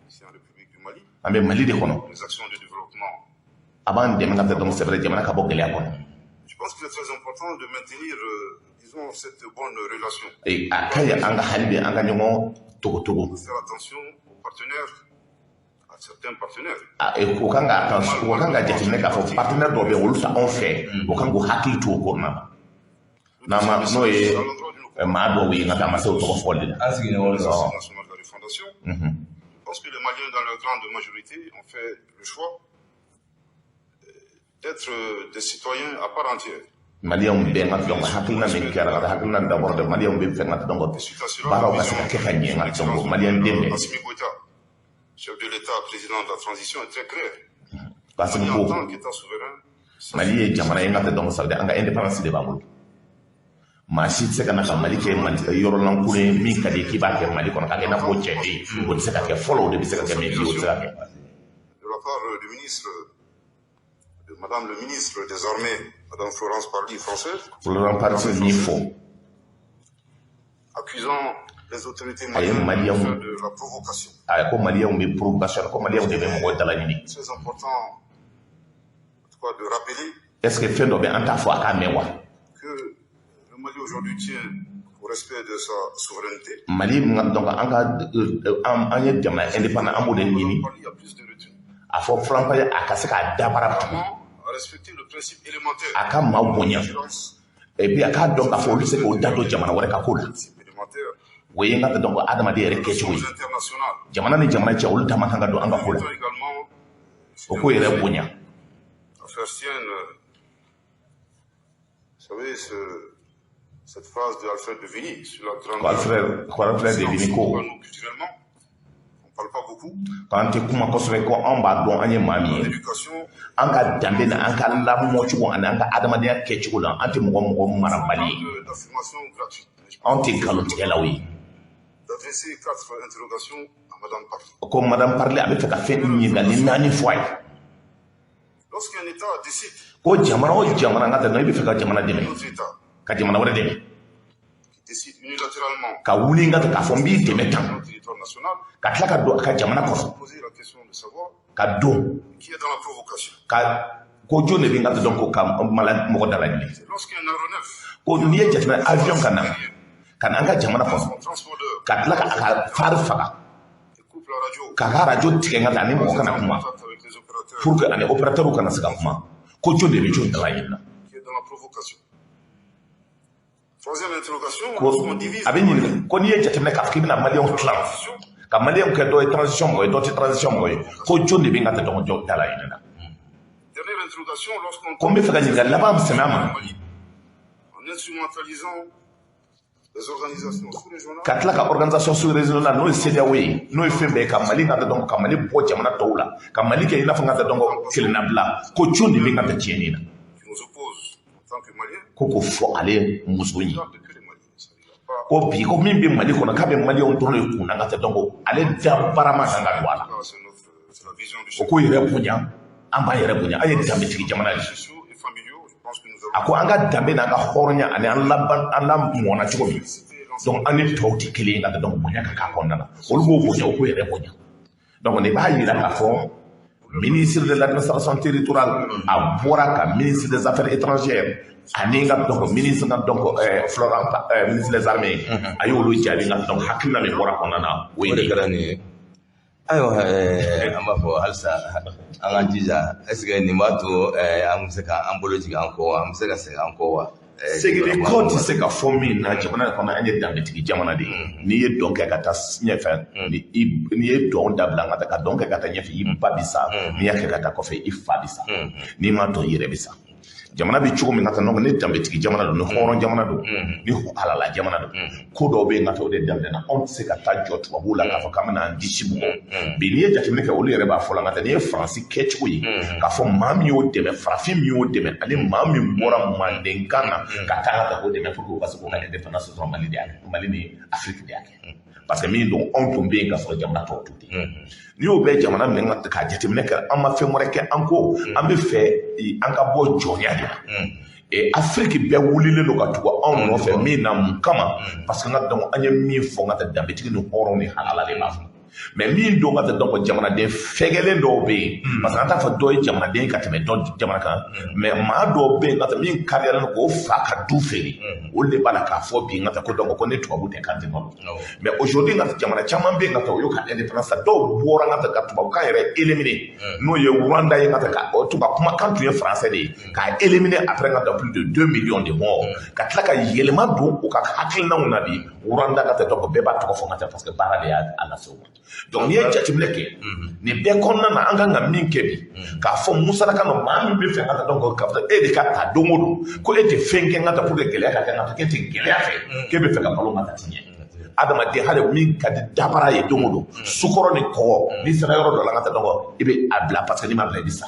ici en République du Mali, an bɛ Mali de kɔnɔ les actions de développement. a b'an dɛmɛ ka taa donc c'est vrai jamana ka bɔ gɛlɛya kɔnɔ. Je pense qu'il est très important de maintenir, disons, cette bonne relation. A ka ɲi an ka hali bi an ka ɲɔgɔn togo Faire attention aux partenaires, à certains partenaires. o kan ka jateminɛ k'a fɔ partenaire dɔw bɛ yen olu ta anw fɛ o kan k'u hakili to o kɔnɔna na n'o ye maa dɔw ye n ka taa masaw tɔgɔ fɔli la. National de la Refondation. Je pense que les Maliens, dans leur grande majorité, ont fait le choix d'être des citoyens à part entière. Maliens bɛɛ ka donc hakilina min kɛra ka hakilina d'abord de Maliens bɛ fɛ ka donc baaraw ka se ka kɛ ka ɲɛ ka donc Maliens dɛmɛ. Assimi Goïta, chef de l'État, président de la transition, est très clair. Assimi En ko tant qu'État souverain, Mali ye jamana ye n ka taa donc ça veut dire an ka indépendance de b'a bolo. Maa si tɛ se ka na ka Mali kɛ yɔrɔ lankolon ye min ka di k'i b'a kɛ Mali kɔnɔ k'a kɛ i n'a fɔ cɛ tɛ yen o tɛ se ka kɛ fɔlɔ o de bɛ se ka kɛ mais bi o tɛ se ka kɛ. de la part du ministre, de Madame le ministre des Armées, Madame Florence Parly, française, Florence Parly min fɔ accusant les autorités a ye maliennes Maliens de la provocation. a ko Maliens bɛ provocation ko Maliens de bɛ mɔgɔ dalaɲini. Très important, en tout cas, de rappeler Est-ce que fɛn dɔ bɛ an t'a fɔ a k'a mɛn wa. que le Mali aujourd'hui tient au respect de sa souveraineté. Mali donc an ye jamana indépendant an b'o de ɲini Il y a plus de retenue. a fɔ Faranfaya a ka se k'a dabara Vraiment, à respecter le principe élémentaire. a ka maaw bonya Vigilance, et puis a k'a dɔn k'a fɔ olu tɛ se k'o da don jamana wɛrɛ ka ko la principe élémentaire. o ye n ka donc adamaden yɛrɛ kɛcogo ye Relations internationales. jamana ni jamana cɛ olu ta man kan ka don an ka ko la Invitons également o ko yɛrɛ bonya à faire sienne, vous savez, cette phrase de Alfred de Vigny sur la grande. ko Alfred de Vigny ko Nous, culturellement, on ne parle pas beaucoup. k'an tɛ kuma kosɛbɛ ko anw b'a dɔn an ye maa min ye L'éducation, an ka danbe na an ka lamɔcogo ani an ka adamadenya kɛcogo la an tɛ mɔgɔ marabali ye d'affirmation gratuite. anw tɛ nkalontigɛlaw ye D'adresser 4 interrogations à Madame Parly. ko madame Parly a bɛ fɛ ka fɛn ɲininkali 4 fɔ a ye Lorsqu'un État décide, ko jamana o jamana n ka taa i bɛ fɛ ka jamana dɛmɛ notre État, ka jamana wɛrɛ dɛmɛ qui décide unilatéralement ka wuli ngata ka fo mbi dɛmɛ tan sur le territoire national, ka tila ka don a ka jamana se kɔnɔ poser la question de savoir ka don qui est dans la provocation. ka ko jo ne bɛ ngata dɔn ko ka mɔgɔ dala ɲini C'est lorsqu'un aéronef, ko n'i ye jateminɛ avion ka na an ka jamana kɔnɔ son transpondeur, ka tila ka a ka fari faga et coupe la radio, ka ka radio tigɛ ngata ani mɔgɔ kana kuma contact avec les opérateurs, pour que ani opérateur kana se ka kuma ko jo ne bɛ jo dala ɲini na qui est dans la provocation. Troisième interrogation, ko lorsqu'on divise a bɛ ɲininka ko n'i ye jateminɛ k'a fɔ k'i bɛna maliyɛnw tilan ka maliyɛnw kɛ dɔ ye transition mɔgɔ ye dɔ tɛ transition mɔgɔ ye ko jo ne bɛ ngata dɔn jo dala ɲini na dernière interrogation, lorsqu'on ko n bɛ fɛ ka ɲininka laban min sɛmɛ a ma en instrumentalisant les organisations sous-régionales, ka tila ka organisation sous-régionale n'o ye CEDEAO ye n'o ye fɛn bɛɛ ye ka Mali ngata dɔn ka Mali bɔ jamana tɔw la ka Mali kɛ i n'a fɔ ngata dɔn ko kelennabila ko jo ne bɛ ngata tiɲɛni na qui nous oppose en tant que Maliens, ko k'o fɔ ale muso ye regarde que les Maliens. Ça ne regarde pas. ko bi ko min bɛ Mali kɔnɔ k'a bɛ maliyɛnw dɔrɔn de kun na ngata dɔn ko ale da barama kan ka don a la C'est la vision du o chef k'o yɛrɛ bonya an b'an yɛrɛ bonya an ye danbetigi jamana de ye sociaux et familiaux. Je pense que nous a allons ko an ka danbe n'an ka hɔrɔnya ani an lamɔna cogo min donc an ni tɔw tɛ kelen ye ngata dɔn bonya ka k'a kɔnɔna na olu b'o bonya o k'o yɛrɛ bonya donc ne b'a yira k'a fɔ ministre de l'administration territoriale a bɔra ka ministre des affaires étrangères ani ka donc ministre ka donc Florent ministre des armées a y'olu jaabi nka donc hakilina min bɔra kɔnɔna na o ye de kɛra nin ye ayiwa an b'a fɔ halisa an k'an jija est ce que nin b'a to an bɛ se ka an bolo jigin an kɔ wa an bɛ se ka segin an kɔ wa segin kɔ tɛ se ka fɔ min na jamana kɔnɔ an ye danbetigi jamana de ye n'i ye dɔn kɛ ka taa ɲɛfɛ n'i ye dɔn dabila ka taa ka dɔn kɛ ka taa ɲɛfɛ i ba bi sa n'i y'a kɛ ka taa kɔfɛ i fa bi sa n'i m'a dɔn i yɛrɛ bi sa jamana bɛ cogo min ka taa nɔgɔ ni danbetigi jamana don ni hɔrɔn jamana don ni halala jamana don ko dɔw bɛ yen ka taa o de daminɛna anw tɛ se ka taa jɔ tubabuw la k'a fɔ k'an bɛna an disi bugɔ bi n'i ye jateminɛ kɛ olu yɛrɛ b'a fɔ la nka n'i ye faransi kɛcogo ye k'a fɔ maa min y'o dɛmɛ farafin min y'o dɛmɛ ani maa min bɔra mandenkan na ka taa ka taa o dɛmɛ pour que o ka se k'o ka indépendance sɔrɔ Mali de y'a kɛ Mali ni Afiriki de y'a kɛ parce que min don anw tun bɛ yen ka sɔrɔ jamana tɔw tun tɛ n'i y'o bɛɛ jamana min ka jateminɛ kɛ an ma fɛn wɛrɛ kɛ an ko an bɛ fɛ an ka bɔ jɔnya de la Afiriki bɛɛ wulilen don ka tugu anw nɔfɛ min na mun kama parce que n ka dɔn an ye min fɔ n ka taa danbetigi ni hɔrɔn ni halala de b'a fɔ mais min don ka taa dɔn ko jamanaden fɛgɛlen dɔw bɛ yen parce que an t'a fɔ dɔ ye jamanaden ka tɛmɛ dɔ jamana kan mais maa dɔw bɛ yen ka taa min kariyalen k'o fa ka du feere olu de b'a la k'a fɔ bi n ka taa ko dɔn ko ne tubabu tɛ kan tɛ nɔ mais aujourd'hui n ka taa jamana caman bɛ yen ka taa o y'o ka indépendance dɔw bɔra n ka taa ka tubabukan yɛrɛ éliminer n'o ye Rwanda ye n ka taa ka o tubabu kumakan tun ye français de ye k'a éliminer après n ka taa plus de 2 millions de morts ka tila ka yɛlɛma don u ka hakilinaw na bi Rwanda ka taa dɔn ko bɛɛ b'a tɔgɔ fɔ n ka taa parce que baara de y'a lase o ma donc n'i ye jateminɛ kɛ nin bɛɛ kɔnɔna na an kan ka min kɛ bi k'a fɔ musalaka nɔ maa min bɛ fɛ ka taa dɔn ko e de ka ta don o don ko e tɛ fɛn kɛ n ka taa pour que gɛlɛya ka kɛ n ka taa k'e tɛ gɛlɛya fɛ k'e bɛ fɛ ka balo n ka taa ti ɲɛ adamaden hali min ka di dabara ye don o don sukɔrɔ ni kɔgɔ n'i sera yɔrɔ dɔ la n ka taa dɔn ko i bɛ a bila parce que n'i m'a bila i bɛ sa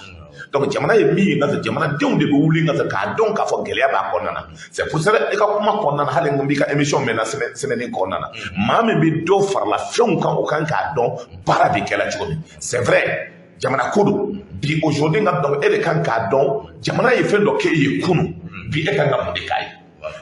donc jamana ye min ye n ka taa jamanadenw de bɛ wuli n ka taa k'a dɔn k'a fɔ gɛlɛya b'a kɔnɔna na c'est pour ça i ka kuma kɔnɔna na hali n b'i ka émission mɛn na semaine kɔnɔna na maa min bɛ dɔ farala fɛnw kan o kan k'a dɔn baara bɛ kɛla cogo min c'est vrai jamana ko don bi aujourd'hui n ka dɔn e de kan k'a dɔn jamana ye fɛn dɔ k'e ye kunun bi e kan ka mun de k'a ye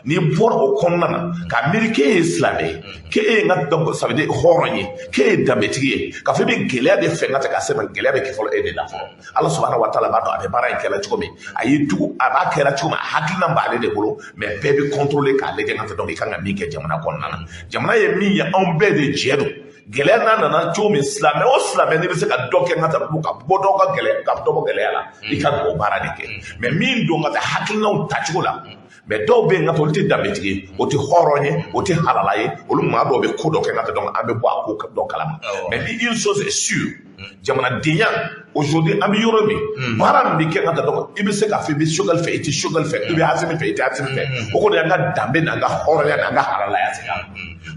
n'i bɔra o kɔnɔna na k'a miiri k'e ye silamɛ ye k'e ye n ka dɔn ça veut dire hɔrɔn ye k'e ye danbetigi ye k'a fɔ i bɛ gɛlɛya de fɛ n ka ta k'a sɛbɛn gɛlɛya bɛ kɛ fɔlɔ e de la fɔlɔ ala subahana wa taala b'a dɔn a bɛ baara in kɛla cogo min a ye dugu a b'a kɛra cogo min a hakilina b'ale de bolo mais bɛɛ bɛ contrôler k'a lajɛ n ka ta dɔn i kan ka min kɛ jamana kɔnɔna na jamana ye min ye anw bɛɛ de jɛ don gɛlɛya n'a nana cogo min silamɛ o silamɛ n'i bɛ se ka dɔ kɛ n ka ta ka bɔ dɔw ka gɛlɛya ka dɔ bɔ gɛlɛya la i ka o baara de kɛ mais min don ka taa hakilinaw tacogo la mais dɔw bɛ yen nka olu tɛ danbetigi ye o tɛ hɔrɔn ye o tɛ halala ye olu maa dɔw bɛ ko dɔ kɛ nka dɔn an bɛ bɔ a ko dɔ kalama mais ni une chose est sûre jamanadenya aujourd'hui an bɛ yɔrɔ min baara min bɛ kɛ nka dɔn i bɛ se k'a fɔ i bɛ Choguel fɛ i tɛ Choguel fɛ i bɛ Asimi fɛ i tɛ Asimi fɛ o kɔni y'an ka danbe n'an ka hɔrɔnya n'an ka halalaya sira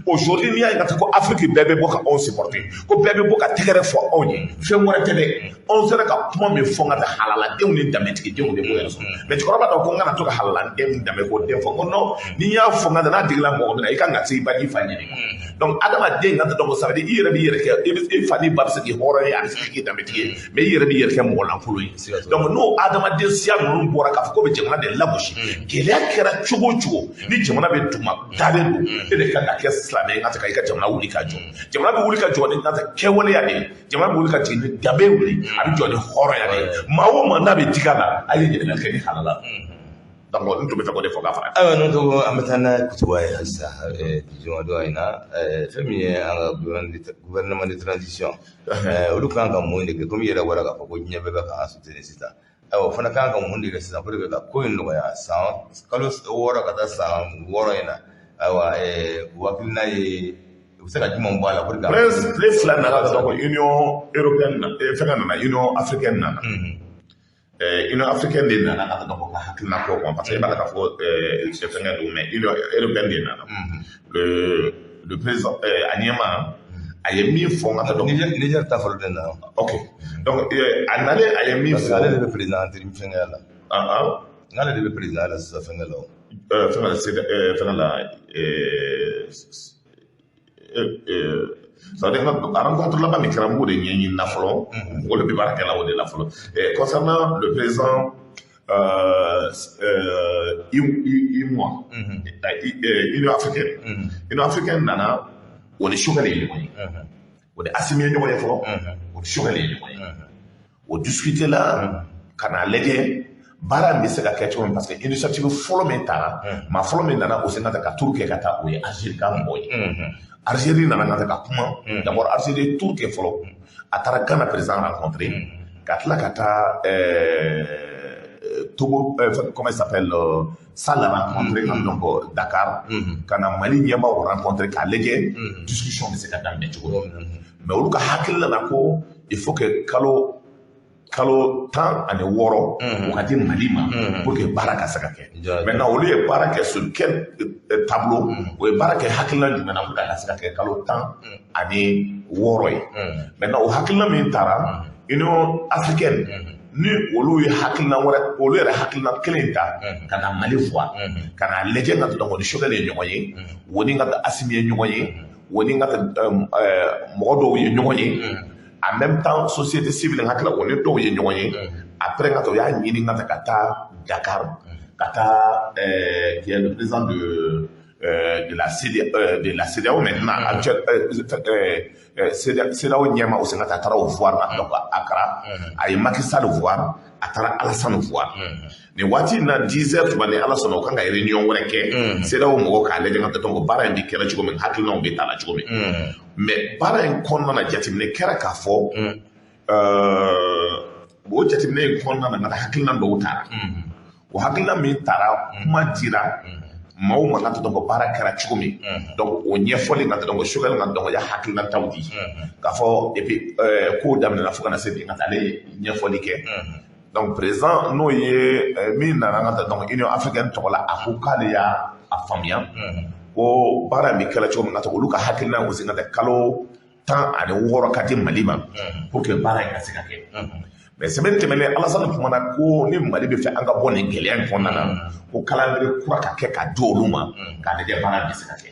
aujourd'hui n'i y'a ye ka taa ko Afiriki bɛɛ bɛ bɔ ka anw supporter ko bɛɛ bɛ bɔ ka tɛgɛrɛ fɔ anw ye fɛn wɛrɛ tɛ dɛ anw sera ka kuma min fɔ n ka taa halaladenw ni danbetigidenw de b'o yɛrɛ sɔrɔ mais cɛkɔrɔba dɔ ko n kana to ka halaladen ni danbe ko den fɔ ko non n'i y'a fɔ n ka taa n'a digila mɔgɔ min na i kan ka se i ba n'i fa ɲini donc adamaden ka taa dɔn ko ça veut dire i yɛrɛ b'i yɛrɛ kɛ i fa n'i ba bɛ se k'i hɔrɔnya arziki dametige mais yere bi yere mo lan fulu donc no adama de sia no bora ka ko be jamana de labushi gele akera chugo ni jamana be tuma dare do de ka ka islame ata ka jamana wuli ka jo jamana be wuli ka jo ni ata ke wole ya de jamana be wuli ka tin dabe wuli abi jo de horo ya de mawo manda be tikala ayi de ka ni halala donc nous devons faire des fois faire ah non to amatana kutuwa hasa disons do ina famille gouvernement de transition olu kan ka mun de comme yera wara ka ko nyabe ka asute sita aw fana kan ka mun de sita pour que ka ko ndo ya sa kalo wara ka da sa wara ina awa wakilna ye usaka juma mbala pour que les flan na donc union européenne na union africaine na Union africaine de nana ka donc ka hakilina ko parce que bala ka fo fenga do mais Union européenne de nana le président Anyema ayemi fo ngata donc Niger ta folo de nana OK donc anale ayemi fo ale le président interim fenga la ngale le président la sa fenga la fenga fenga la ça veut dire que rencontre là-bas, mais Karambo de Nyeni Naflo, ou le Bibaraka là-haut de Naflo. Concernant le président Imoa, Union africaine, Union africaine, nana, on est choqué, on est assimilé, on est choqué, on discute là, quand on a légué. Bara mi se ka kɛcogo parce que initiative fɔlɔ min taara ma fɔlɔ min nana o se ka ka turu kɛ ka taa o ye Algérie ka mɔgɔ ye Algérie nana ka taa kuma d'abord Algérie turu kɛ fɔlɔ a taara Ghana président rencontré ka tila ka taa Togo comment il s'appelle Sall rencontré donc Dakar ka na Mali ɲɛmaaw rencontré k'a lajɛ discussion bɛ se ka daminɛ cogo mais olu ka hakilila na ko il faut que kalo 10 ani 6 o ka di Mali ma pour que baara ka se ka kɛ maintenant olu ye baara kɛ sur quel tableau o ye baara kɛ hakilina jumɛn na pour que a ka se ka kɛ kalo 10 ani 6 ye maintenant o hakilina min taara Union africaine ni olu ye hakilina wɛrɛ olu yɛrɛ hakilina kelen ta ka na Mali voie ka na lajɛ ka donc ni choguel ye ɲɔgɔn ye wo ni ka Assimi ye ɲɔgɔn ye wo ni ka mɔgɔ dɔw ye ɲɔgɔn ye en même temps société civile hakila on est dɔw ye ɲɔgɔn ye après ka to y'a ɲini ka taa Dakar ka taa qui est le président de la CEDEAO maintenant actuel CEDEAO ɲɛma o sen ka taa taara o voir donc Accra a ye Macky Sall voir a taara Alassane voir nin waati na 10 heures tuba ni Ala sɔnna o kan ka réunion wɛrɛ kɛ CEDEAO mɔgɔw k'a lajɛ ka donc baara in bi kɛra cogo min hakilinaw bɛ taa la cogo min mais baara in kɔnɔna na jateminɛ kɛra k'a fɔ o jateminɛ in kɔnɔna na hakilina dɔw taara o hakilina min taara kuma dira maaw man ka donc baara kɛra cogo min donc o ɲɛfɔli ka donc choguel ka donc ya hakilina taw di k'a fɔ et puis ko daminɛna fo kana se bi ka taa ale ɲɛfɔli kɛ donc président n'o ye min nana ka donc Union africaine tɔgɔ la a ko k'ale y'a faamuya ko baara min kɛra cogo min ka olu ka hakilina o se ka kalo 10 ani 6 ka di Mali ma pour que baara in ka se ka kɛ mais semaine tɛmɛnen Alassane kumana ko ni Mali bɛ fɛ an ka bɔ nin gɛlɛya in kɔnɔna na ko calendrier kura ka kɛ ka di olu ma k'a lajɛ baara bɛ se ka kɛ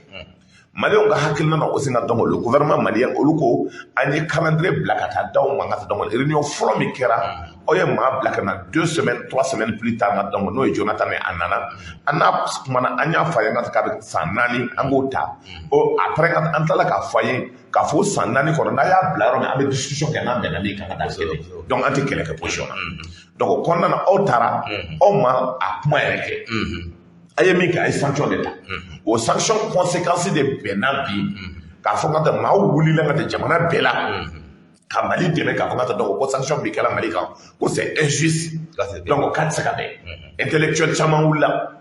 Maliens ka hakilina na o se ka donc le gouvernement malien olu ko an ye calendrier bila ka taa d'aw ma ka taa donc réunion fɔlɔ min kɛra aw ye maa bila ka na 2 semaines 3 semaines plus tard donc n'o ye Jonathan ye a nana an n'a kumana an y'a fɔ a ye k'a bɛ san 4 an k'o ta après an tilala k'a fɔ a ye k'a fɔ san 4 kɔnɔ n'a y'a bila yɔrɔ min an bɛ discussion kɛ n'an bɛnna min kan ka taa kelen donc an tɛ kɛlɛ kɛ position na donc o kɔnɔna na aw taara aw ma a kuma yɛrɛ kɛ a ye min kɛ a ye sanction de ta o sanction conséquence de bɛnna bi k'a fɔ ka taa maaw wulila ka taa jamana bɛɛ la ka Mali dɛmɛ k'a fɔ ka taa donc ko sanction bi kɛra Mali kan ko c'est injuste donc k'a tɛ se ka bɛn intellectuel caman wulila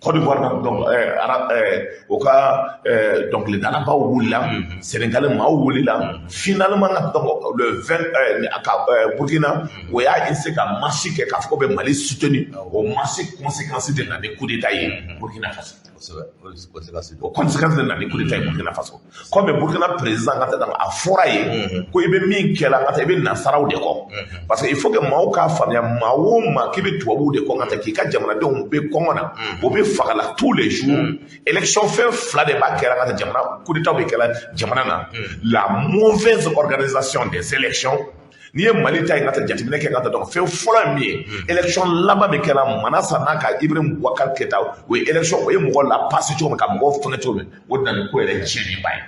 Côte d'Ivoire donc o ka dɔnkilidalabaw wulila Sénégal maaw wulila finalement donc le 20 Burkina o y'a essayé ka marche kɛ k'a fɔ ko bɛ Mali soutenir o marche conséquence de na ni coup d'état ye Burkina Faso o conséquence de nani coup d'état Burkina Faso comme Burkina président ngata dans a fora ye ko ibe min kela ngata ibe nasaraw de ko parce que il faut que maaw ka famia maawo ma kibe tuwabu de ko ngata ki ka jamana de be kongona o be fagala tous les jours élection fait fla de ba kera ngata jamana coup d'état be kela jamana na la mauvaise organisation des élections ni ye Mali ta ngata jatimine ke ngata donc fait fola mi élection laba be kela manasa naka Ibrahim Boubacar Keita o élection o ye mo la passe to ka mo fanga to o dan ko ele chini bay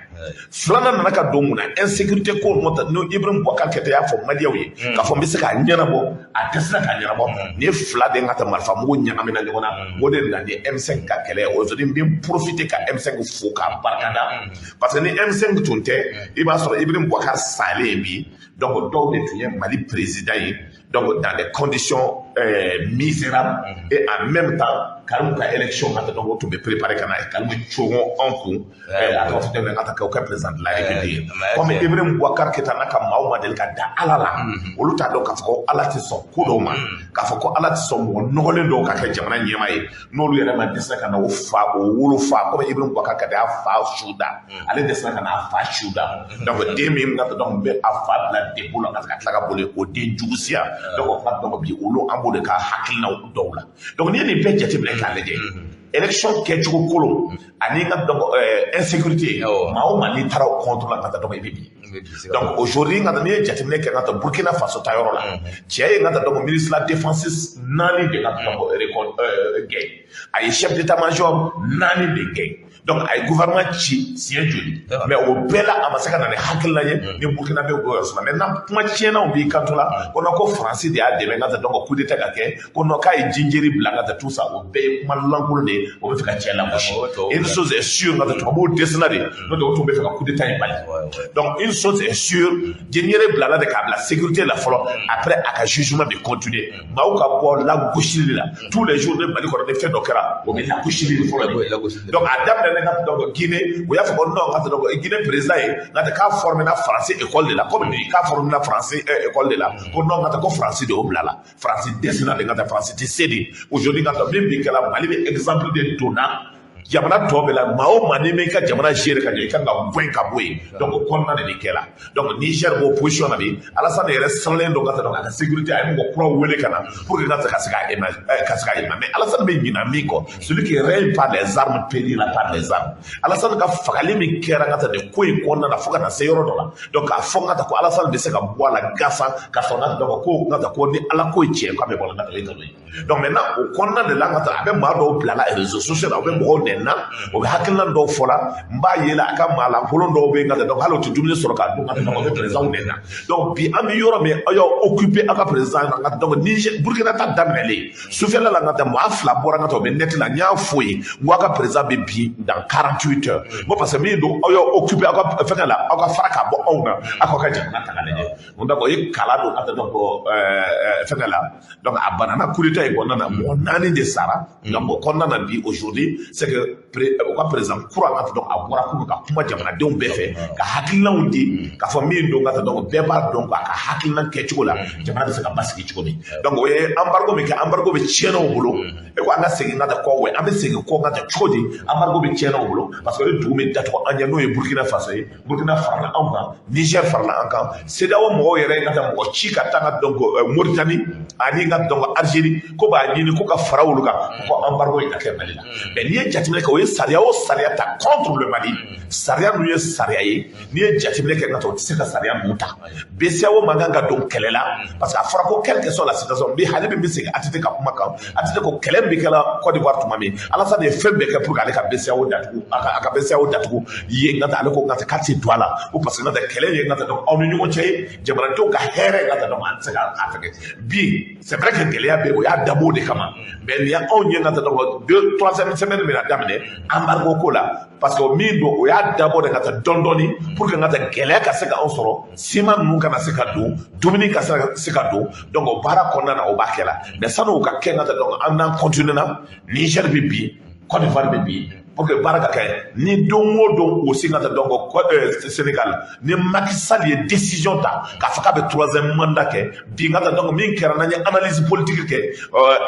flana nana ka don muna insécurité ko mota no Ibrahim Boubacar Keita ya fo madiaw ye ka fo mbese ka nyana bo a tesna ka nyana bo ni fla de ngata malfa mo nyama na ngona mo de na de M5 ka kele aujourd'hui bien profiter ka M5 fo ka barkada parce que ni M5 tunte i ba so Ibrahim Boubacar Saleh bi donc donc Mali président donc dans des conditions misérables et en même temps quand la élection donc on peut préparer quand on choron en coup aucun président de la République comme Ibrahim Boubacar Keita naka mauma del ka da alala oluta donc ka fako alati so kodoma ka fako alati so mo nogole do ka jamana nyema yi no lu yere ma desna kana o fa o wolo fa comme Ibrahim Boubacar Keita fa shuda ale desna kana fa shuda donc demi ngata donc be afa la debolo ngata ka bole o de jugusia donc fa donc bi olo ambo de ka hakilna dowla donc ni ni be jati ble ka leje élection ke chuko kolo ani ngata donc insécurité mawo mali tara contre la ngata donc bibi donc aujourd'hui ngata ni jati ble ka ngata Burkina Faso tayoro la tie ngata donc ministre la défense nani de ngata donc gay ay chef d'état-major nani de gay donc ay gouvernement ci sien joli mais au bela amasaka na hakilla ye ni Burkina be go so maintenant kuma tiena on bi kantola kono ko français de a de ngata donc coup d'état ke kono kay jinjeri blanga tout ça au be kuma langul de o be fika tiena ko une chose est sûre ngata to bo desnade no de to be fika coup d'état Mali donc une chose est sûre jinjeri blanga de ka la sécurité la folo après aka jugement de continuer mauka ko la gauchili là tous les jours de Mali ko de fait dokera o be la gauchili folo donc adam donc Guinée où il y a fait non donc Guinée président ngata ka former na français école de la comme ni ka former na français école de la pour non ngata ko français de oblala français descendant de ngata français de cédé aujourd'hui ngata même bi kala Mali exemple de dona jamana tobe la mao mane me ka jamana jere ka je ka ngwen ka boy donc konna de kela donc Niger bo position na bi Alassane yere sanlen do ngata donc la sécurité ay mo pro wele kana pour que ngata kasika image kasika image mais Alassane be ngina mi ko celui qui règne par les armes périt la par les armes Alassane ka fakali mi kera ngata de ko konna na fuka na seyoro do la donc a fonga ta ko Alassane be se ka boala gasa ka sona donc ko ngata ko ni ala ko tie ko be bola ngata le donc maintenant au konna de la ngata abe ma do plala réseaux sociaux abe mo na o be hakilna do fola mba yela aka mala folo do be ngata donc halo tudumne soroka donc ngata ko président nena donc bi am yoro me ayo occuper aka président ngata donc Niger Burkina ta damele soufela la ngata mo afla bora ngata be net la nya foyi ngwa président be bi dans 48 heures mo parce que mi do ayo occuper aka fekala aka faraka bo ona aka ka jamana ta ngale on da ko kala do ngata donc fekala donc abanana kulita e gonna na mo nani de sara donc konna na bi aujourd'hui c'est que au président courant donc a bora ko ka kuma jamana de on be fe ka hakilna undi ka famille do ngata donc beba donc ka hakilna ke chikola jamana de se ka basiki chikomi donc we embargo me ka embargo be cheno bolo e ko anga segi ngata ko we abe segi ko ngata chodi embargo be cheno bolo parce que do me dato anya no e Burkina Faso Burkina farna anga Niger farna anga c'est dawo mo yere ngata mo chika tanga donc Mauritanie ani ngata donc Algérie ko ba ni ko ka farawulu ka ko embargo e ka ke Mali la mais ni jatimle ko ye saria o saria ta contre le Mali saria nu ye saria ye ni ye jatimle ke ngato tse ka saria muta besia o maganga donc kelela parce que afra ko quelle que soit la situation bi halibe bi sega atite ka kuma ka atite ko kelem bi kala Côte d'Ivoire tumami Alassane fembe ke pour aller ka besia o datu aka besia o datu ye ngata ale ko ngata kati douala ou parce que ngata kele ye ngata donc on ñu ko cey jabara to ka here ngata donc an sega afeke bi c'est vrai que kelia be o ya dabo de kama mais il y a on y ngata donc 2-3 semaines mais la damne embargo ko la parce que mi do o ya dabo de ngata dondoni pour que ngata gele ka se ka on soro sima mun kana se ka do Dominique ka se ka do donc o bara konna na o bakela mais sano ka ke ngata donc an nan continuer na Niger bibi Côte d'Ivoire bibi pour que baraka kay ni dongo don aussi ngata dongo Sénégal ni Macky Sall ye décision ta ka faka be 3e mandat ke bi ngata dongo min kera na analyse politique ke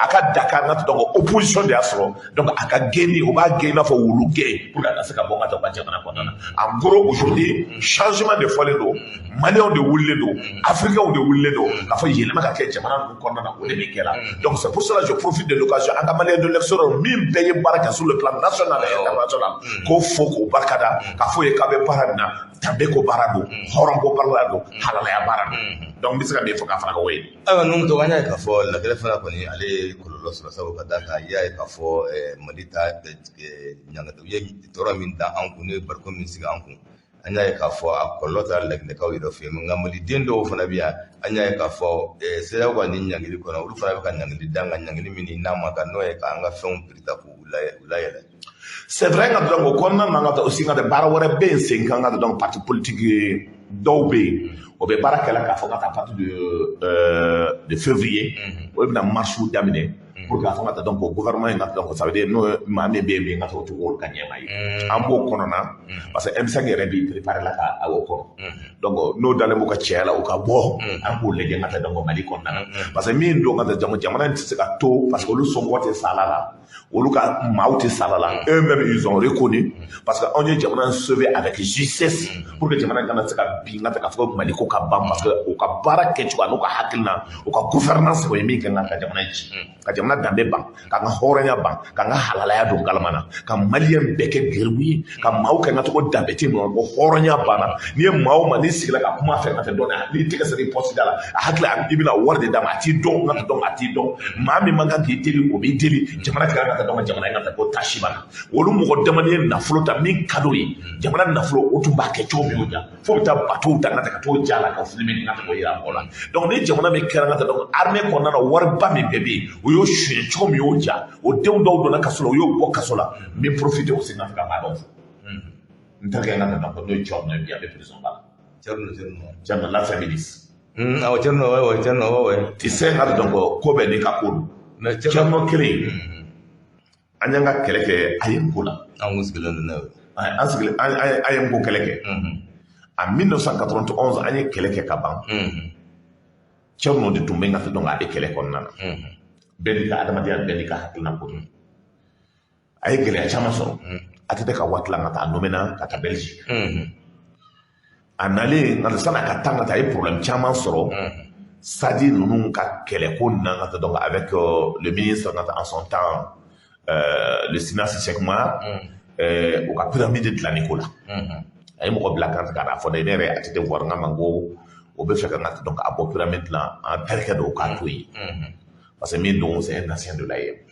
aka Dakar ngata dongo opposition de asro donc aka gagner o ba gagner fo wulu gay pour la saka bon ngata ba jana ko nana en gros aujourd'hui changement de folie do Maliens de wulle do Africains de wulle do ka fa yelema ka ke jamana ko nana o le kela donc c'est pour cela je profite de l'occasion anga Maliens de l'extérieur min paye baraka sur le plan national international ko foko barkada ka foye kabe parana tabe ko barado horon ko barado halala ya barado donc bisaka be foka fara ko we awa num to ganya ka fo la kele fara ko ni ale ko lo so sabu kada ka ya ka fo malita nyanga to ye tora min da an ku ne barko min siga an ku anya ka fo akolota le ka wi do fe ngamali dendo fana biya anya ka fo se ya ko ni nyanga li ko na ulu fana ka nyanga li danga nyanga li min na ma ka no e ka anga fon prita ku la ya c'est vrai que donc on a aussi de barawore ben 5 ans donc parti politique d'OB au be barakela ka fo à partir de février on a marche ou terminé pour que afin donc au gouvernement donc ça veut dire nous mamé bébé ngata to wol kanyema yi ambo konona parce que M5 est rebi préparer la ka au ko donc no dalé mo ka tiela o ka bo ambo lege ngata donc mali konana parce que min do ngata jamana ntse ka to parce que lu so ngote salala Oluka Mauti Salala, eux-mêmes ils ont reconnu parce qu'on est déjà sauvé avec justesse pour que Jamana Gana Saka Binga Takafo Maliko Kabam parce que Oka Bara Ketchua, Oka Hakilna, Oka gouvernance pour émigrer dans Kajamanaï, Kajamana Dandeba, Kanga Horania Bank, Kanga Halalaya do Galamana, Kam Malien Beke Girwi, Kam Mauka Nato Dabeti, Horania Bana, near Mauma Nisila Kuma Fenatona, he takes a report that Hakla even a word that Atido, not Dom Atido, Mami Manga Gitili, Obi Dili, Jamana. Donc jamana ngata ko tashibana wolu mo demande na flota min kadori jamana na flo otumba ke chobi oja fo ta bato ta ngata ka to jala ka fulimi ngata ko ira bola donc ni jamana me kera ngata donc armée ko nana war ba mi bébé o yo shwe chomi oja o dew do na kasola yo bo kasola mi profiter aussi na ka ba do ntaga ngata donc no chob na biya be prison ba cerno la féministe awo cerno wa ti se ngata donc ko be ni ka ko cerno kele anyanga keleke ayemkola ayemko keleke en 1991 anye keleke kaban cerno de tumbe ngata donc ade keleke on nana belika adamadiya belika hakilna ko ay gele chama so atete ka watla ngata nomena kata Belgique anale ngata sana katanga ta ay problème chama soro sadi nunu ka keleko ngata donc avec le ministre ngata en son temps le Sinas Sekma au cas pyramide de la Nicola ay mo ko blakant ka fo de nere atite war nga mango o be feka ngat donc abo pyramide là en terre de ka toyi parce que min don c'est un ancien de l'AE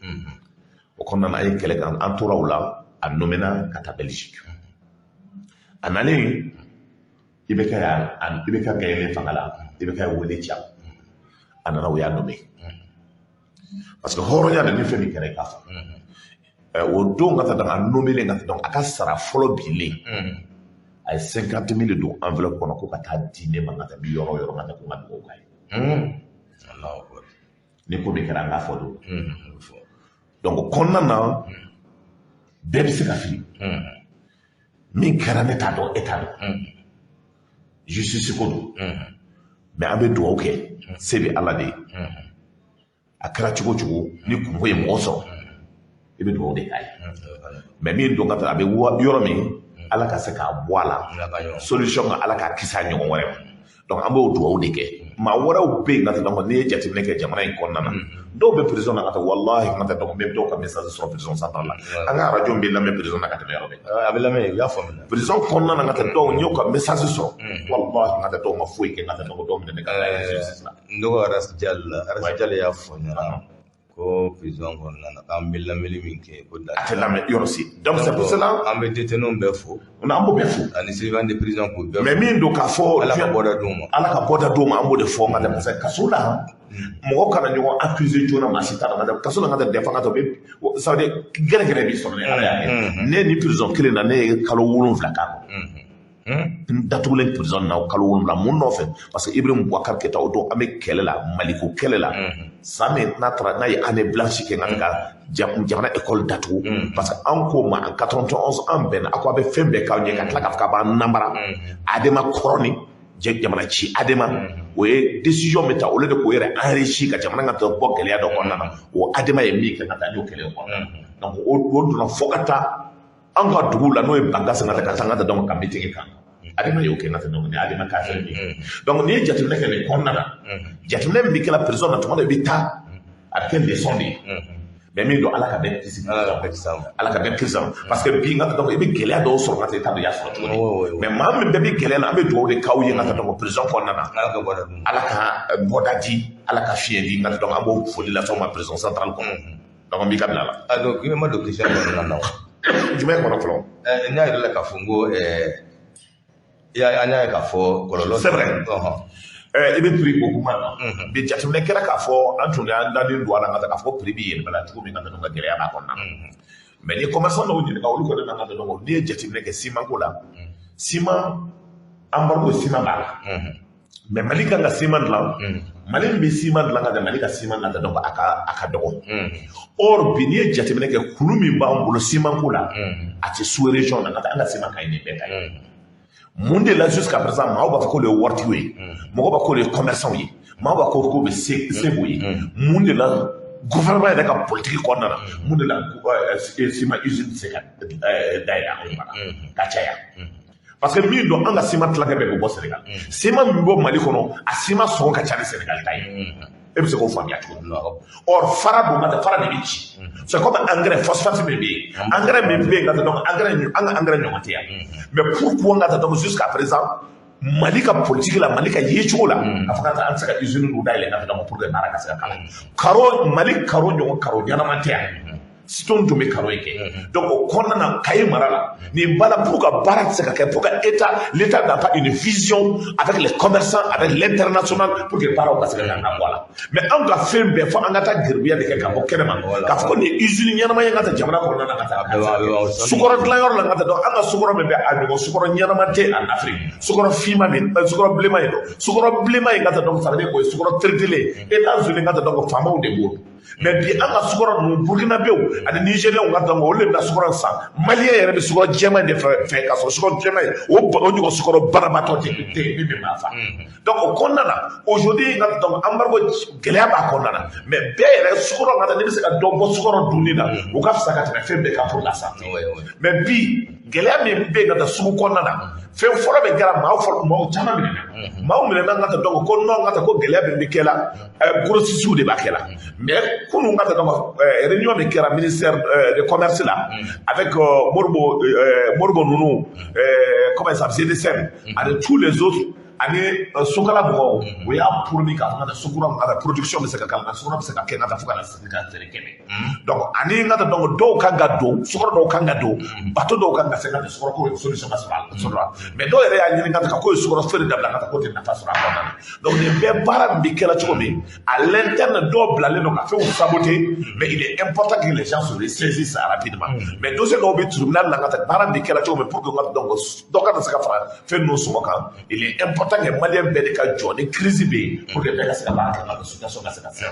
o kon na ay kele kan entoura wala a nomena kata Belgique anale ibeka gayle fangala ibeka wole tiam anara o ya nommé parce que horonya de ni femi kere ka o don ngata dans un nommé ngata donc aka sara folo bile ay 50,000 do enveloppe kono ko kata dîner ngata bi yoro ngata ko ngata ko kay Allahu akbar ni ko be kera nga fodo donc konnana bebe se ka fi min kera ne ta do justice ko do mais abe do okay sebi ala de akara chugo ni ko ye mo so ibe do de kay mais min do ngata abe yoro mi ala ka se ka boala solution ala ka kisa nyon wore donc ambo do de ke ma wora be ngata donc ni jati ne ke jamana ko nana do be prison ngata wallahi ngata donc be do ka message sur prison centrale anga radio be la me prison ngata be robe abe la me ya fo prison ko nana ngata do nyoka message sur wallahi ngata do ma fuy ke ngata do me ne ka ndo ras jall ya fo ko prison ko nana ambilla meli minke ko da atela me yorosi donc c'est pour cela ambe détenu be fo on a ambo be fo ani surveillant de prison ko be mais min do ka fo ala ka boda duma ambo de fo ngata parce que kasula mo kana nyo accuser jona masita ngata kasula ngata defa ngata be ça veut dire gere bi so ne ala ya ne ni prison kile na ne kalo wulun flaka datugulen prison na kalo wolonwula mun nɔfɛ parce que Ibrahim Boubacar Keita o don an bɛ kɛlɛ la Maliko kɛlɛ la san min n'a ye année blanche kɛ nka ka jamana école datugu parce que an ko ma en 91 an bɛnna a ko a bɛ fɛn bɛɛ k'aw ɲɛ ka tila k'a fɔ k'a b'an namara Adema kɔrɔni jamana ci Adema o ye décision min ta au lieu de k'o yɛrɛ enrichi ka jamana ka taa bɔ gɛlɛya dɔ kɔnɔna na o Adema ye min kɛ ka taa n'o kɛlɛ kɔnɔ donc o donna fo ka taa an ka dugu la n'o ye Banga Sangata ka taa n ka taa donc ka meeting kan Adema y'o kɛ n ka taa donc ni Adema ka fɛn min donc n'i ye jateminɛ kɛ nin kɔnɔna na jateminɛ min bɛ kɛla prison na tuma dɔ i bɛ taa a bɛ kɛ leçon de ye mais min don Ala ka bɛn kisi Ala ka bɛn kisi parce que bi n ka taa donc i bɛ gɛlɛya dɔw sɔrɔ n ka taa i t'a dɔn i y'a sɔrɔ cogo di mais maa min bɛɛ bɛ gɛlɛya la an bɛ dugawu de k'aw ye n ka taa donc prison kɔnɔna na Ala ka bɔda di Ala ka fiɲɛ di n ka taa donc an b'o foli lase aw ma prison centrale kɔnɔ donc n b'i ka bila la. donc i bɛ ma don question kɔnɔna na wa. jumɛn kɔnɔ fɔlɔ. n y'a yɛrɛ la k'a fɔ n ko an y'a ye k'a fɔ kɔlɔlɔ. c'est vrai. I bɛ prix ko kuma na. bi jateminɛ kɛra k'a fɔ an tun y'an dalen don a la k'a fɔ prix bɛ yɛlɛma la cogo min ka taa gɛlɛya b'a kɔnɔna na. mais ni commerçant dɔw ɲininka olu kɔni na ka taa n'i ye jateminɛ kɛ ciment ko la ciment embargo ciment b'a la. mais Mali kan ka ciment dilan Mali min bɛ ciment dilan ka tɛmɛ Mali ka ciment dilan donc a ka dɔgɔ. or bi n'i ye jateminɛ kɛ kulu min b'an bolo ciment ko la a tɛ sous région na ka taa an ka ciment ka ɲi nin bɛɛ ka ɲi. mun de la jusqu'à présent maaw b'a fɔ k'olu ye waritigiw ye mɔgɔw b'a fɔ k'olu ye commerçants ye maaw b'a fɔ k'olu bɛ sebo ye mun de la gouvernement yɛrɛ ka politique kɔnɔna na mun de la ciment usine tɛ se ka dayɛlɛ anw bara ka caya. parce que min don an ka ciment tilankɛ bɛɛ bɛ bɔ Sénégal ciment min bɔ Mali kɔnɔ a ciment sɔngɔ ka ca ni Sénégal ta ye e bɛ se k'o faamuya cogo min na or fara don ka fara de bɛ ci c'est comme engrais phosphate min bɛ yen engrais min bɛ yen ka donc engrais an ka engrais ɲɔgɔn tɛ yan mais pourquoi ka donc jusqu'à présent Mali ka politique la Mali ka yecogo la a fɔ ka taa an tɛ se ka usine ninnu dayɛlɛ ka donc pour que baara ka se ka kala karo Mali karo ɲɔgɔn karo ɲɛnama tɛ yan. Siton tun bɛ karo in kɛ donc o kɔnɔna na Kayi mara la nin bala pour que baara tɛ se ka kɛ pour que l'État n'a pas une vision avec les commerçants avec l'international pour que baaraw ka se ka bɔ a la mais an ka fɛn bɛɛ fɔ an ka taa garibuya de kɛ ka bɔ kɛnɛma k'a fɔ ko nin usine ɲɛnama ye n ka taa jamana kɔnɔna na ka taa sukɔrɔ dilanyɔrɔ la n ka taa donc an ka sukɔrɔ min bɛ a ɲɔgɔn sukɔrɔ ɲɛnama tɛ en Afrique sukɔrɔ finman min sukɔrɔ bilenman ye dɔn sukɔrɔ bilenman ye n ka taa donc ça veut dire o ye sukɔrɔ teritelen États-Unis n ka taa donc faamaw de b'o mais bi an ka sukɔrɔ ninnu Burkinabéw ani Nigériens ka donc olu de bɛna sukɔrɔ san Malien yɛrɛ bɛ sukɔrɔ jɛman de fɛ ka sɔrɔ sukɔrɔ jɛman ye o ɲɔgɔn sukɔrɔ banabaatɔ tɛ min bɛ maa fa donc o kɔnɔna na aujourd'hui nka donc embargo gɛlɛya b'a kɔnɔna na mais bɛɛ yɛrɛ sukɔrɔ nka taa ne bɛ se ka dɔ bɔ sukɔrɔ dunni na o ka fisa ka tɛmɛ fɛn bɛɛ kan pour la santé mais bi gɛlɛya min bɛ yen ka taa sugu kɔnɔna na fɛn fɔlɔ bɛ kɛra maaw caman minɛna maaw minɛna nka taa donc ko non nka taa ko gɛlɛya min bɛ kɛ la grossistes de b'a kɛ la mais kunun nka taa donc réunion min kɛra ministère de commerce là avec Moribo Nounou comment il s'appelle CDCM avec tous les autres ani sukala mɔgɔw o y'a promis k'a fɔ ka taa sukura ka taa production bɛ se ka k'a la sukura bɛ se ka kɛ ka taa fo ka na se ka feere 100 donc ani nka taa donc dɔw kan ka don sukɔrɔ dɔw kan ka don bateau dɔw kan ka se ka taa sukɔrɔ ko solution ka sɔrɔ a mais dɔw yɛrɛ y'a ɲini ka taa k'o ye sukɔrɔ feere dabila ka taa k'o tɛ nafa sɔrɔ a kɔnɔna na donc nin bɛɛ baara min bɛ kɛla cogo min à l'interne dɔw bilalen don ka fɛnw saboter mais il est important que les gens se ressaisissent rapidement mais dossier dɔw bɛ tribunal la ka taa baara min bɛ kɛla cogo min pour que donc dɔ ka se ka fara fɛn ninnu sɔngɔ kan il est important que Malien bɛɛ de ka jɔ ni crise bɛ yen pour que bɛɛ ka se ka baara kɛ ka situation ka se ka se ka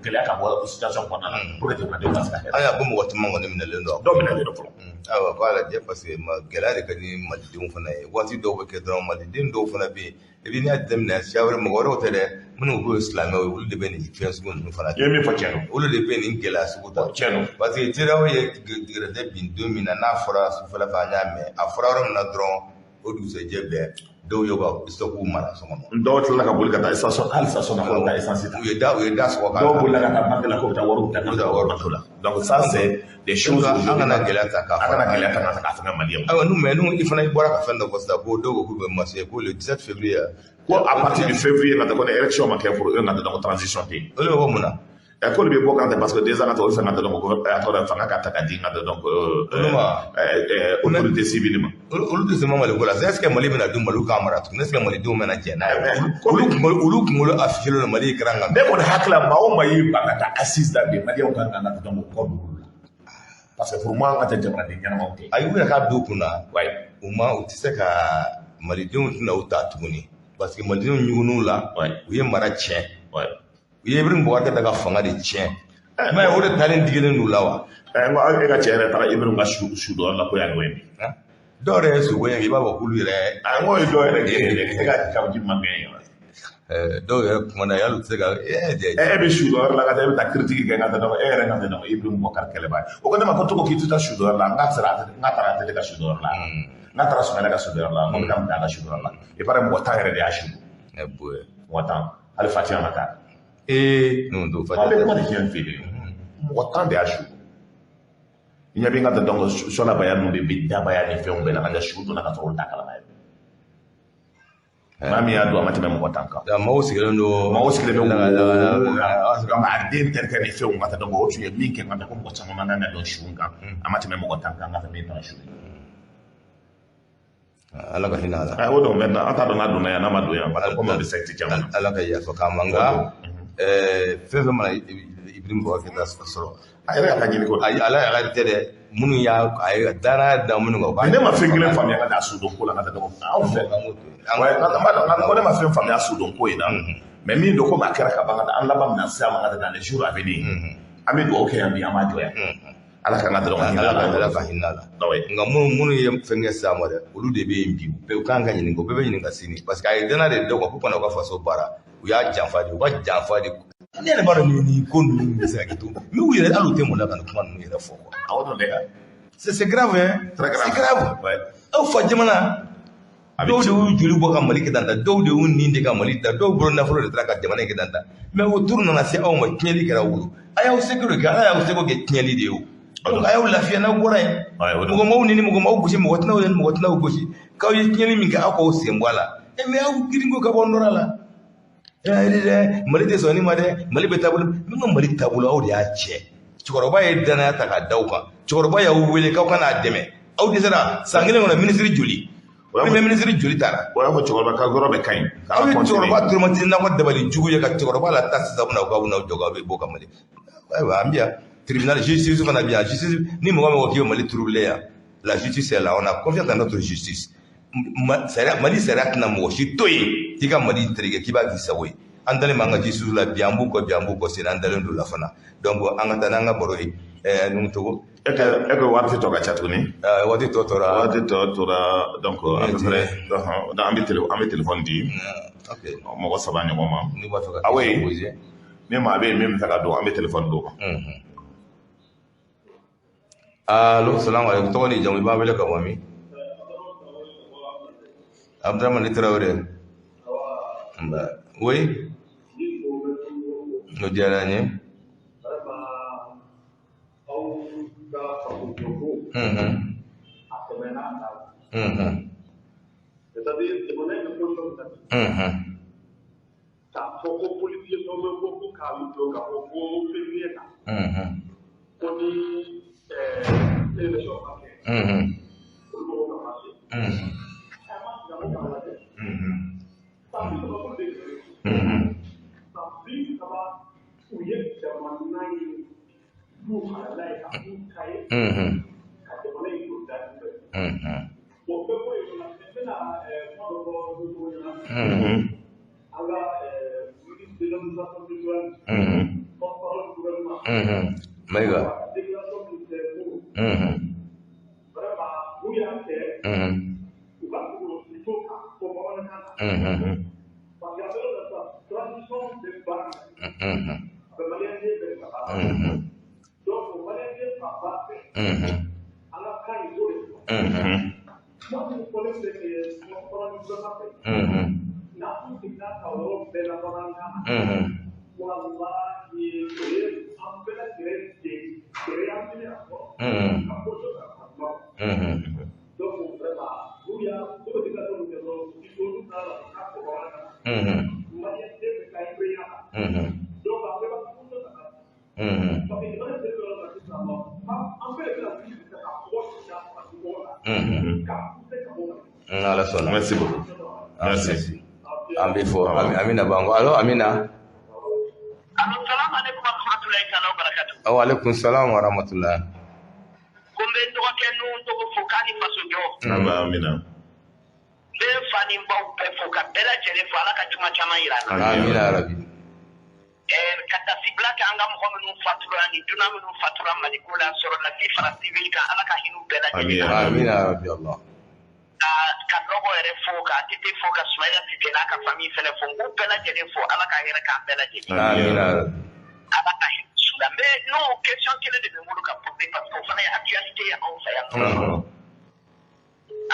gɛlɛya ka bɔ situation kɔnɔna na pour que jamanadenw ka se ka hɛrɛ. an y'a ko mɔgɔ caman kɔni minɛlen don. dɔw minɛlen don fɔlɔ. ayiwa k'a lajɛ parce que gɛlɛya de ka di malidenw fana ye waati dɔw bɛ kɛ dɔrɔn maliden dɔw fana bɛ yen et puis n'i y'a jateminɛ siya wɛrɛ mɔgɔ wɛrɛw tɛ dɛ minnu ko ye silamɛw ye olu de bɛ nin fɛn sugu ninnu fana kɛ. i ye min fɔ tiɲɛ don. olu de bɛ nin gɛlɛya sugu ta. tiɲɛ don. parce que CEDEAO ye gɛrɛtɛ bin don min na n'a fɔra sufɛla fɛ an y'a mɛn a fɔra yɔrɔ min na dɔrɔn o dugusɛjɛ bɛɛ dɔw y'u ka stock mara sɔgɔma. dɔw tilala ka boli ka taa essence hali station na ko ka essence ta. u ye da sɔgɔ k'a la. dɔw bolila ka taa banque la ko bɛ taa wariw ta. n'o tɛ wari bateau la. donc ça c'est des choses. an kana gɛlɛya ta k'a fɔ. an kana gɛlɛya ta k'a fɔ ka Malien. ayiwa n'u i fana bɔra ka fɛn dɔ fɔ sisan ko dɔw ko k'u bɛ marché ko le 17 février. ko à partir du février nka tɛ ko ni élection ma kɛ pour eux nka tɛ donc transition tɛ yen. olu bɛ bɔ mun na. k'olu bɛ bɔ kan tɛ parce que déjà nka tɛ olu fɛn nka tɛ donc a tɔgɔ fanga ka ta ka di nka tɛ donc autorité civile ma. olu tɛ se ma Mali ko la est ce que Mali bɛna dun Mali k'a mara tuguni est ce que Malidenw bɛna jɛ n'a ye. olu kunkolo affiché la Mali kɛra nka. ne kɔni hakili la maa o maa y'i ban ka taa assise la bi Malien kan ka donc kɔ dugu la parce que pour moi an ka tɛ jamanaden ɲɛnamaw tɛ. ayi u yɛrɛ k'a don u kunna. u tɛ se ka malidenw tɛna u ta tuguni parce que malidenw ɲugun'u la u ye mara tiɲɛ u ye Ibrahim Boubacar ka fanga de tiɲɛ mais o de talen digilen d'u la wa n ko e ka cɛ yɛrɛ taara Ibrahim ka su dɔ la ko yan wɛni dɔw yɛrɛ ye sogo ye i b'a fɔ k'olu yɛrɛ n ko ye dɔw yɛrɛ kɛ e ka jamuji man kɛ ye dɔw yɛrɛ kumana yali u tɛ se ka e bɛ su dɔ yɔrɔ la ka taa e bɛ taa critique kɛ ka taa dɔn e yɛrɛ ka taa Ibrahim Boubacar kɛlɛba ye o ko ne ma ko cogo k'i tɛ taa su dɔ yɔrɔ la n k'a taara Atete ka su dɔ yɔrɔ la n'a taara Soumaïla ka su dɔ yɔrɔ la n ko bɛ taa Mutala ka su dɔ yɔrɔ la i b'a dɔn mɔgɔ 10 yɛrɛ de y'a su mɔgɔ 10 hali Fatiya ma taa non do Fatiya bɛ kuma de fiɲɛ fɛ mɔgɔ 10 de y'a su i ɲɛ bɛ n ka dɔn sɔlabaya ninnu bɛ dabaya ni fɛnw bɛɛ la ka su donna ka sɔrɔ olu t'a kalama ye maa min y'a don a ma tɛmɛ mɔgɔ 10 kan maaw sigilen don a den terikɛ ni fɛnw ka taa dɔn o tun ye min kɛ ka taa ko mɔgɔ caman man kan ka dɔn su kan a ma tɛmɛ mɔgɔ 10 kan ka tɛmɛ min su Ala ka hinɛ a la o don maintenant an t'a dɔn n'a donna yan n'a ma don yan parce que comme bɛ secte caman Ala ka yafa k'an ma nka fɛn fɛn mana Ibrahim Boubacar sɔrɔ a yɛrɛ y'a ka ɲini ko ala yɛrɛ tɛ dɛ minnu y'a danaya da minnu kan ne ma fɛn kelen faamuya ka taa su dɔn ko la ka taa dɔn anw fɛ ko ne ma fɛn faamuya su dɔn ko in na mais min don komi a kɛra ka ban ka taa an laban bɛna se a ma ka taa dans les jours à venir an bɛ dugawu kɛ yan bi an b'a jɔ yan ala ka dɔrɔn ala ka hinɛ la nka minnu ye fɛn kɛ sisan ma dɛ olu de bɛ yen bi u kan ka ɲininka u bɛɛ bɛ ɲininka sini parce que a ye danaya de dɔn k'u kana u ka faso baara u y'a janfa de u ka janfa de ne yɛrɛ b'a dɔn nin ko ninnu bɛ se ka kɛ to mais u yɛrɛ hali u tɛ mun na ka nin kuma ninnu yɛrɛ fɔ quoi c'est grave hein c'est grave aw fa jamana dɔw de y'u joli bɔ ka Mali kɛ tan dɔw de y'u nin de ka Mali ta dɔw bolo nafolo de taara ka jamana in kɛ tan mais o turu nana se aw ma tiɲɛli kɛra wolo a y'aw seko de kɛ ala y'aw seko kɛ tiɲɛli de ye o donc a y'aw lafiya n'aw bɔra yen mɔgɔ m'aw ni mɔgɔ m'aw gosi mɔgɔ tɛnaw ye mɔgɔ tɛnaw gosi k'aw ye tiɲɛli min kɛ aw k'aw sen bɔ a la mais aw girinko ka bɔ nɔrɔ la dɛ Mali tɛ sɔn nin ma dɛ Mali bɛ taabolo min ka Mali taabolo aw de y'a tiɲɛ cɛkɔrɔba ye danaya ta k'a da aw kan cɛkɔrɔba y'aw wele k'aw ka n'a dɛmɛ aw dɛsɛra san kelen kɔnɔ minisiri joli premier ministre joli taara o y'a fɔ cɛkɔrɔba ka yɔrɔ bɛ ka ɲi aw ye cɛkɔrɔba traumatisé n'aw ka dabali jugu ye ka cɛkɔrɔba la ta sisan bɛna aw n'aw jɔ aw bɛ bɔ ka Mali ayiwa an bɛ yan tribunal justice fana bɛ yan justice ni mɔgɔ min ko k'i bɛ Mali turubilen yan la justice est là on a confiance dans notre justice Mali sariya tɛna mɔgɔ si to yen k'i ka Mali terikɛ k'i b'a k'i sago ye an dalen b'an ka justice la bi an b'u kɔ sen an dalen don la fana donc an ka taa n'an ka baro ye numu togo e ko waati tɔ ka ca tuguni waati tɔ tora donc à peu près an bɛ téléphone di mɔgɔ 3 ɲɔgɔn ma n'i b'a fɛ ka awoyi ni maa bɛ yen min bɛ fɛ ka don an bɛ téléphone d'o ma allo salamu aleykum tɔgɔ ni jamu i b'a wele ka bɔ min Abdramane Traoré oui o diyara n ye Maiga merci beaucoup merci an bɛ fɔ Amina Bango allo Amina Assalamu alaikum wa rahmatullahi wa barakatuh. Wa alaikum salam wa rahmatullah. Kumbe ndo wake nu ndo kufuka kani faso jo amina be fani baw be fo ka bela jere fo ala ka juma chama irana amina rabbi kata sibla ka anga mo hono fatura ni duna mo fatura mali kula soro la fi fara civil ka ala ka hinu bela jere amina rabbi allah ka logo ere fo ka tete fo ka smaya tete na ka famille fele fo ngu bela jere fo ala ka hera ka bela jere amina ala ka sula mais non question kele de mo ka poser parce que fana actualité en fa ya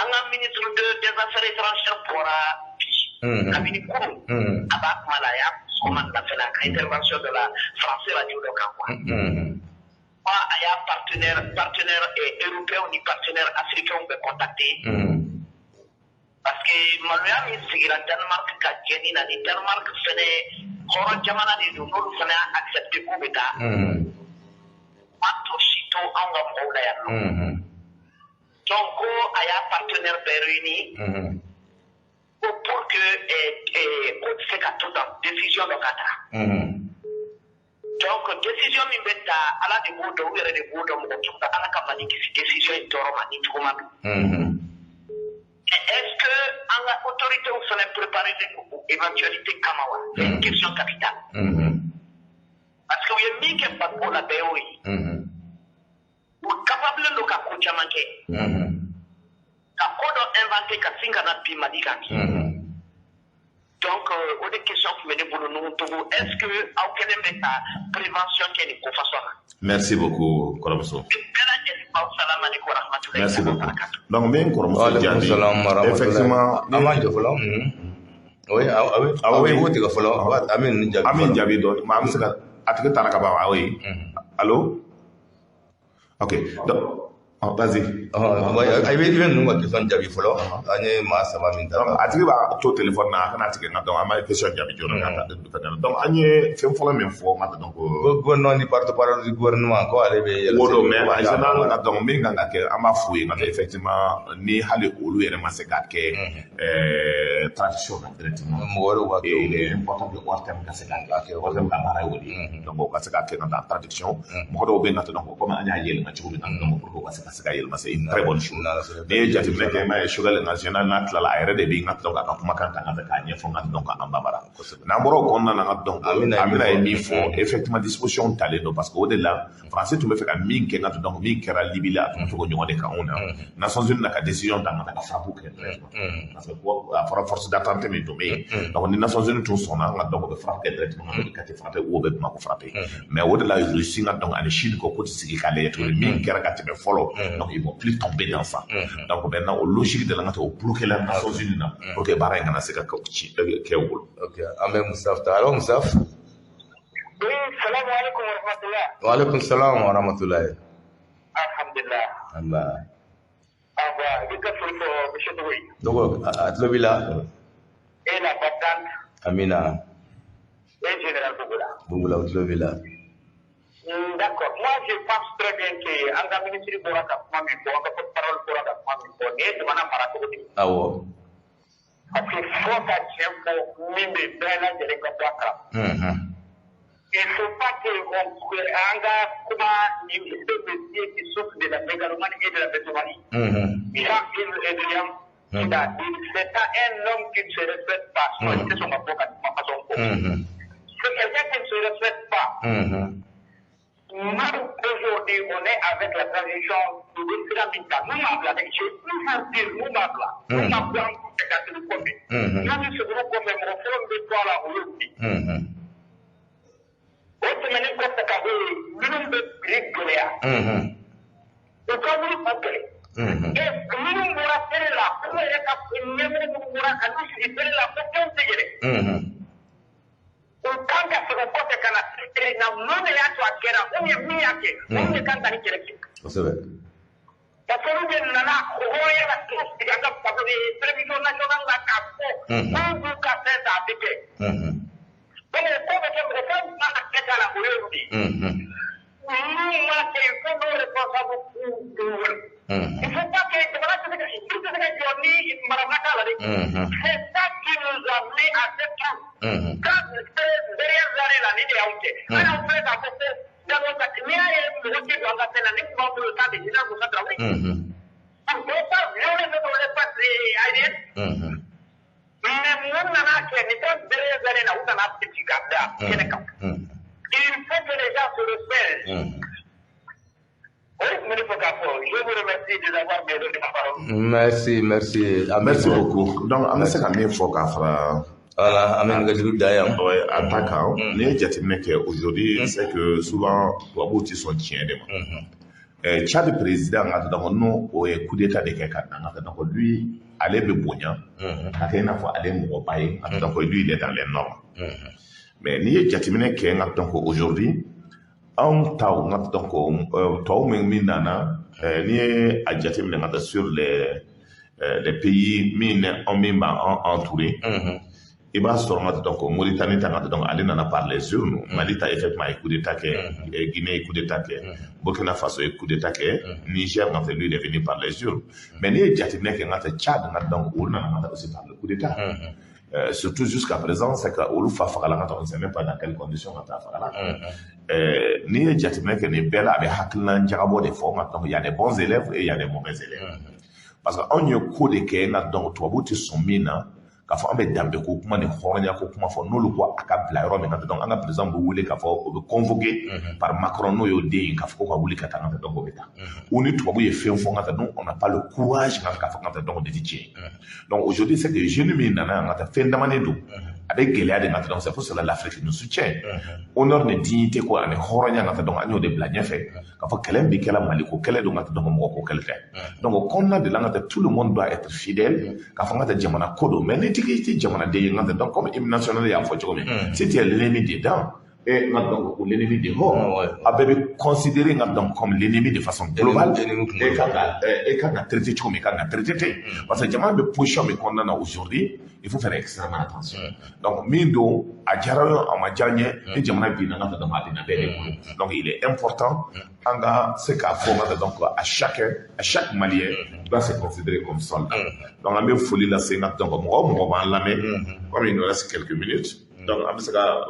anga ministre des affaires étrangères pora kabini kuru aba kumala ya soman la fela ka intervention de la France radio de Kakwa aya partenaire européen ni partenaire africain be contacter parce que maloya mi sigira Denmark ka jeni na ni Denmark fene horo jamana ni do no fene accepter ko beta mato sito anga mola ya donc aya partenaire be réuni pour que on se ka tout dans décision de Qatar donc décision mi beta ala de bodo were de bodo mo to ala ka mani ki décision toro mani to ma est-ce que en la autorité ou fallait préparer une éventualité kamawa c'est une question capitale parce que oui mi ke pas pour la BOI ou capable de ka ko chamanke ka kodo inventé ka singa na pi madika donc au des questions qui me déboutent nous est-ce que aucun méta prévention qui est ko façon merci beaucoup Koromoso merci beaucoup donc men Koromoso jadi effectivement aman jo folo oui oui wote ga folo amin jabi do ma am saka atike taraka ba oui allô ok donc vas-y ay be even nunga question jabi folo anye ma sama min donc atike ba to téléphone na kana atike na donc ama question jabi jona kata donc anye fem folo men fo mata donc gouvernement ni porte-parole du gouvernement ko ale be wodo mais en général na donc min ganga ke ama foué na effectivement ni hali olu yere ma se gat ke tradition directement mo woro wa et il est important de voir terme ka se gat ke o dem ka bara wodi donc ka se gat ke na tradition mo do be na donc comme anya yel ma ci ko donc pour ko se ka yel ma c'est une très bonne chose mais jati meke ma sugar national na tla la ayre de bi ngat donc ka kuma kan kan ka nye fo ngat donc an babara na mboro kon na ngat donc amina e mi fo effectivement disposition talé do parce que au delà français tu me fait ka min ke ngat donc mi kera libila to ko nyone ka ona nations unies na ka décision dans ka frappe que parce que pour force d'attente mais do mais donc les nations unies tout son ngat donc be frappe directement ka te frappe ou be ma ko frappe mais au delà Russie ngat donc en Chine ko ko sigi ka le to min kera ka te be follow donc ils vont plus tomber dans ça donc maintenant au logique de la ngat au bloquer la nations unies pour que bara ngana se ka ci ke wol ok amé Moustapha alors Moustapha oui salam alaikum wa rahmatullah wa alaikum salam wa rahmatullah alhamdulillah Allah aba dika fo monsieur Togoy donc atlobila et la patente amina et général Bougoula atlobila d'accord moi je pense très bien que anga ministre Boraka mami ko anga porte-parole Boraka mami ko ne demana para ko awo parce que faut que tu mimbe bela de l'équateur il faut pas que anga kuma ni ce métier qui souffre de la mégalomanie et de la pétomanie Jean-Yves Le Drian c'est pas un homme qui ne se respecte pas c'est son avocat c'est quelqu'un qui ne se respecte pas même aujourd'hui on est avec la transition de l'islamisme nous m'appelons avec j'ai toujours dit nous m'appelons c'est le commun nous ce groupe comme mon frère de toi là aujourd'hui autre manière que ça cadeau minimum de rigolia et comme vous appelez et minimum pour faire la pour être capable de pour aller faire la pour ukanga sikukote kana sisi na mmoja yatu akera umye miyake umye kanga ni kireki osebe tafuruje nana hoya la sisi anga pamoja television national la kapo mungu kaseta apike bale kwa sababu kwa mama keta la urudi mungu wake yuko responsable pour il faut pas que voilà tout ce que Johnny Maramata là c'est ça qui nous a mis à cette quand derrière la ligne de haute alors on fait ça dans notre client et le qui doit faire la ligne pour le temps de dire vous ça travailler aïe. Mais mon nana qui est derrière la route, on a petit gabda. Il faut que les gens se respectent. Oui, je vous remercie de avoir bien donné ma parole. Merci beaucoup. Donc, on a ce qu'on faut qu'à faire. Voilà, amen gadiru dayam. Ouais, attaquant. Les jatimeke aujourd'hui, c'est que souvent, Wabouti sont tiens de moi. Tchad président a donc non au coup d'état de quelqu'un. Donc lui, allait be bonya. A fait une fois aller m'opayer. Donc lui, il est dans les normes. Mais les jatimeke donc aujourd'hui, on t'a donc toi même nana, ni a jatimeke sur les pays mine en même entouré. Il va se rendre donc Mauritanie, donc aller n'en a parlé sur nous. Mali a effectivement coup d'état, Guinée coup d'état, Burkina Faso coup d'état, Niger n'a fait lui il est venu par les urnes. Mais les Djatibné qui ont fait Tchad donc on a aussi par le coup d'état. Surtout jusqu'à présent, c'est que Olufa Fagala, on ne sait même pas dans quelles conditions on a Fagala. Les Djatibné qui n'est pas là avec Haklan Djarabo des formes, donc il y a des bons élèves et il y a des mauvais élèves. Parce qu'on y a coup de Kéna, donc toi, vous te sommina. K'a fɔ an bɛ danbe ko kuma ni hɔrɔnya ko kuma fɔ n'olu ko a ka bila yɔrɔ min na donc an ka président bɛ wele k'a fɔ o bɛ convoqué par Macron n'o y'o den k'a fɔ ko ka wuli ka taa an ka donc o bɛ taa ou ni tubabu ye fɛn fɔ an ka donc on n'a pas le courage k'a fɔ an ka donc o de ti tiɲɛ donc aujourd'hui c'est que jeune min nana an ka taa fɛn damanen don a bɛ gɛlɛya de nka donc c'est pour cela l'Afrique nous soutient honneur ni dignité ko ani hɔrɔnya nka donc an y'o de bila ɲɛfɛ k'a fɔ kɛlɛ min bɛ kɛla Mali ko kɛlɛ don nka donc mɔgɔ ko kɛlɛ tɛ donc o kɔnɔna de la nka tout le monde doit être fidèle k'a fɔ an ka jamana ko don mais ni tigi jamana de yengante donc comme hymne national y'a fɔ cogo min si tu es l'ennemi dedans et donc ou l'ennemi dehors a bɛɛ bɛ considérer donc comme l'ennemi de façon globale et quand on a traité cogo min quand on a traité ten parce que jamana bɛ position min kɔnɔna na aujourd'hui il faut faire extrêmement attention donc min don a diyara a ma diya n ye ni jamana binna n ka donc a bɛna bɛɛ de bolo donc il est important an ka se k'a fɔ donc à chaque malien doit se considérer comme soldat donc an bɛ foli lase n ka donc mɔgɔ b'an lamɛn comme il nous reste quelques minutes donc an bɛ se ka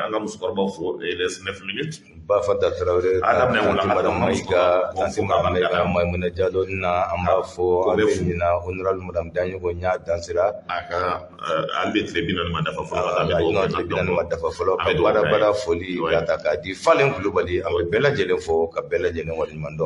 an ka musokɔrɔbaw fo il reste 9 minutes Bafata Traoré, Madame Maïga, Maïmouna Diallo, an b'a fɔ an bɛ ɲina honorable Madame Danyogo Nya Dansira a ka an bɛ tile 40 dafa fɔlɔ tile 40 dafa fɔlɔ ka baara foli ka ta k'a di Falen Kulubali an bɛ bɛɛ lajɛlen fɔ ka bɛɛ lajɛlen waleɲuman dɔn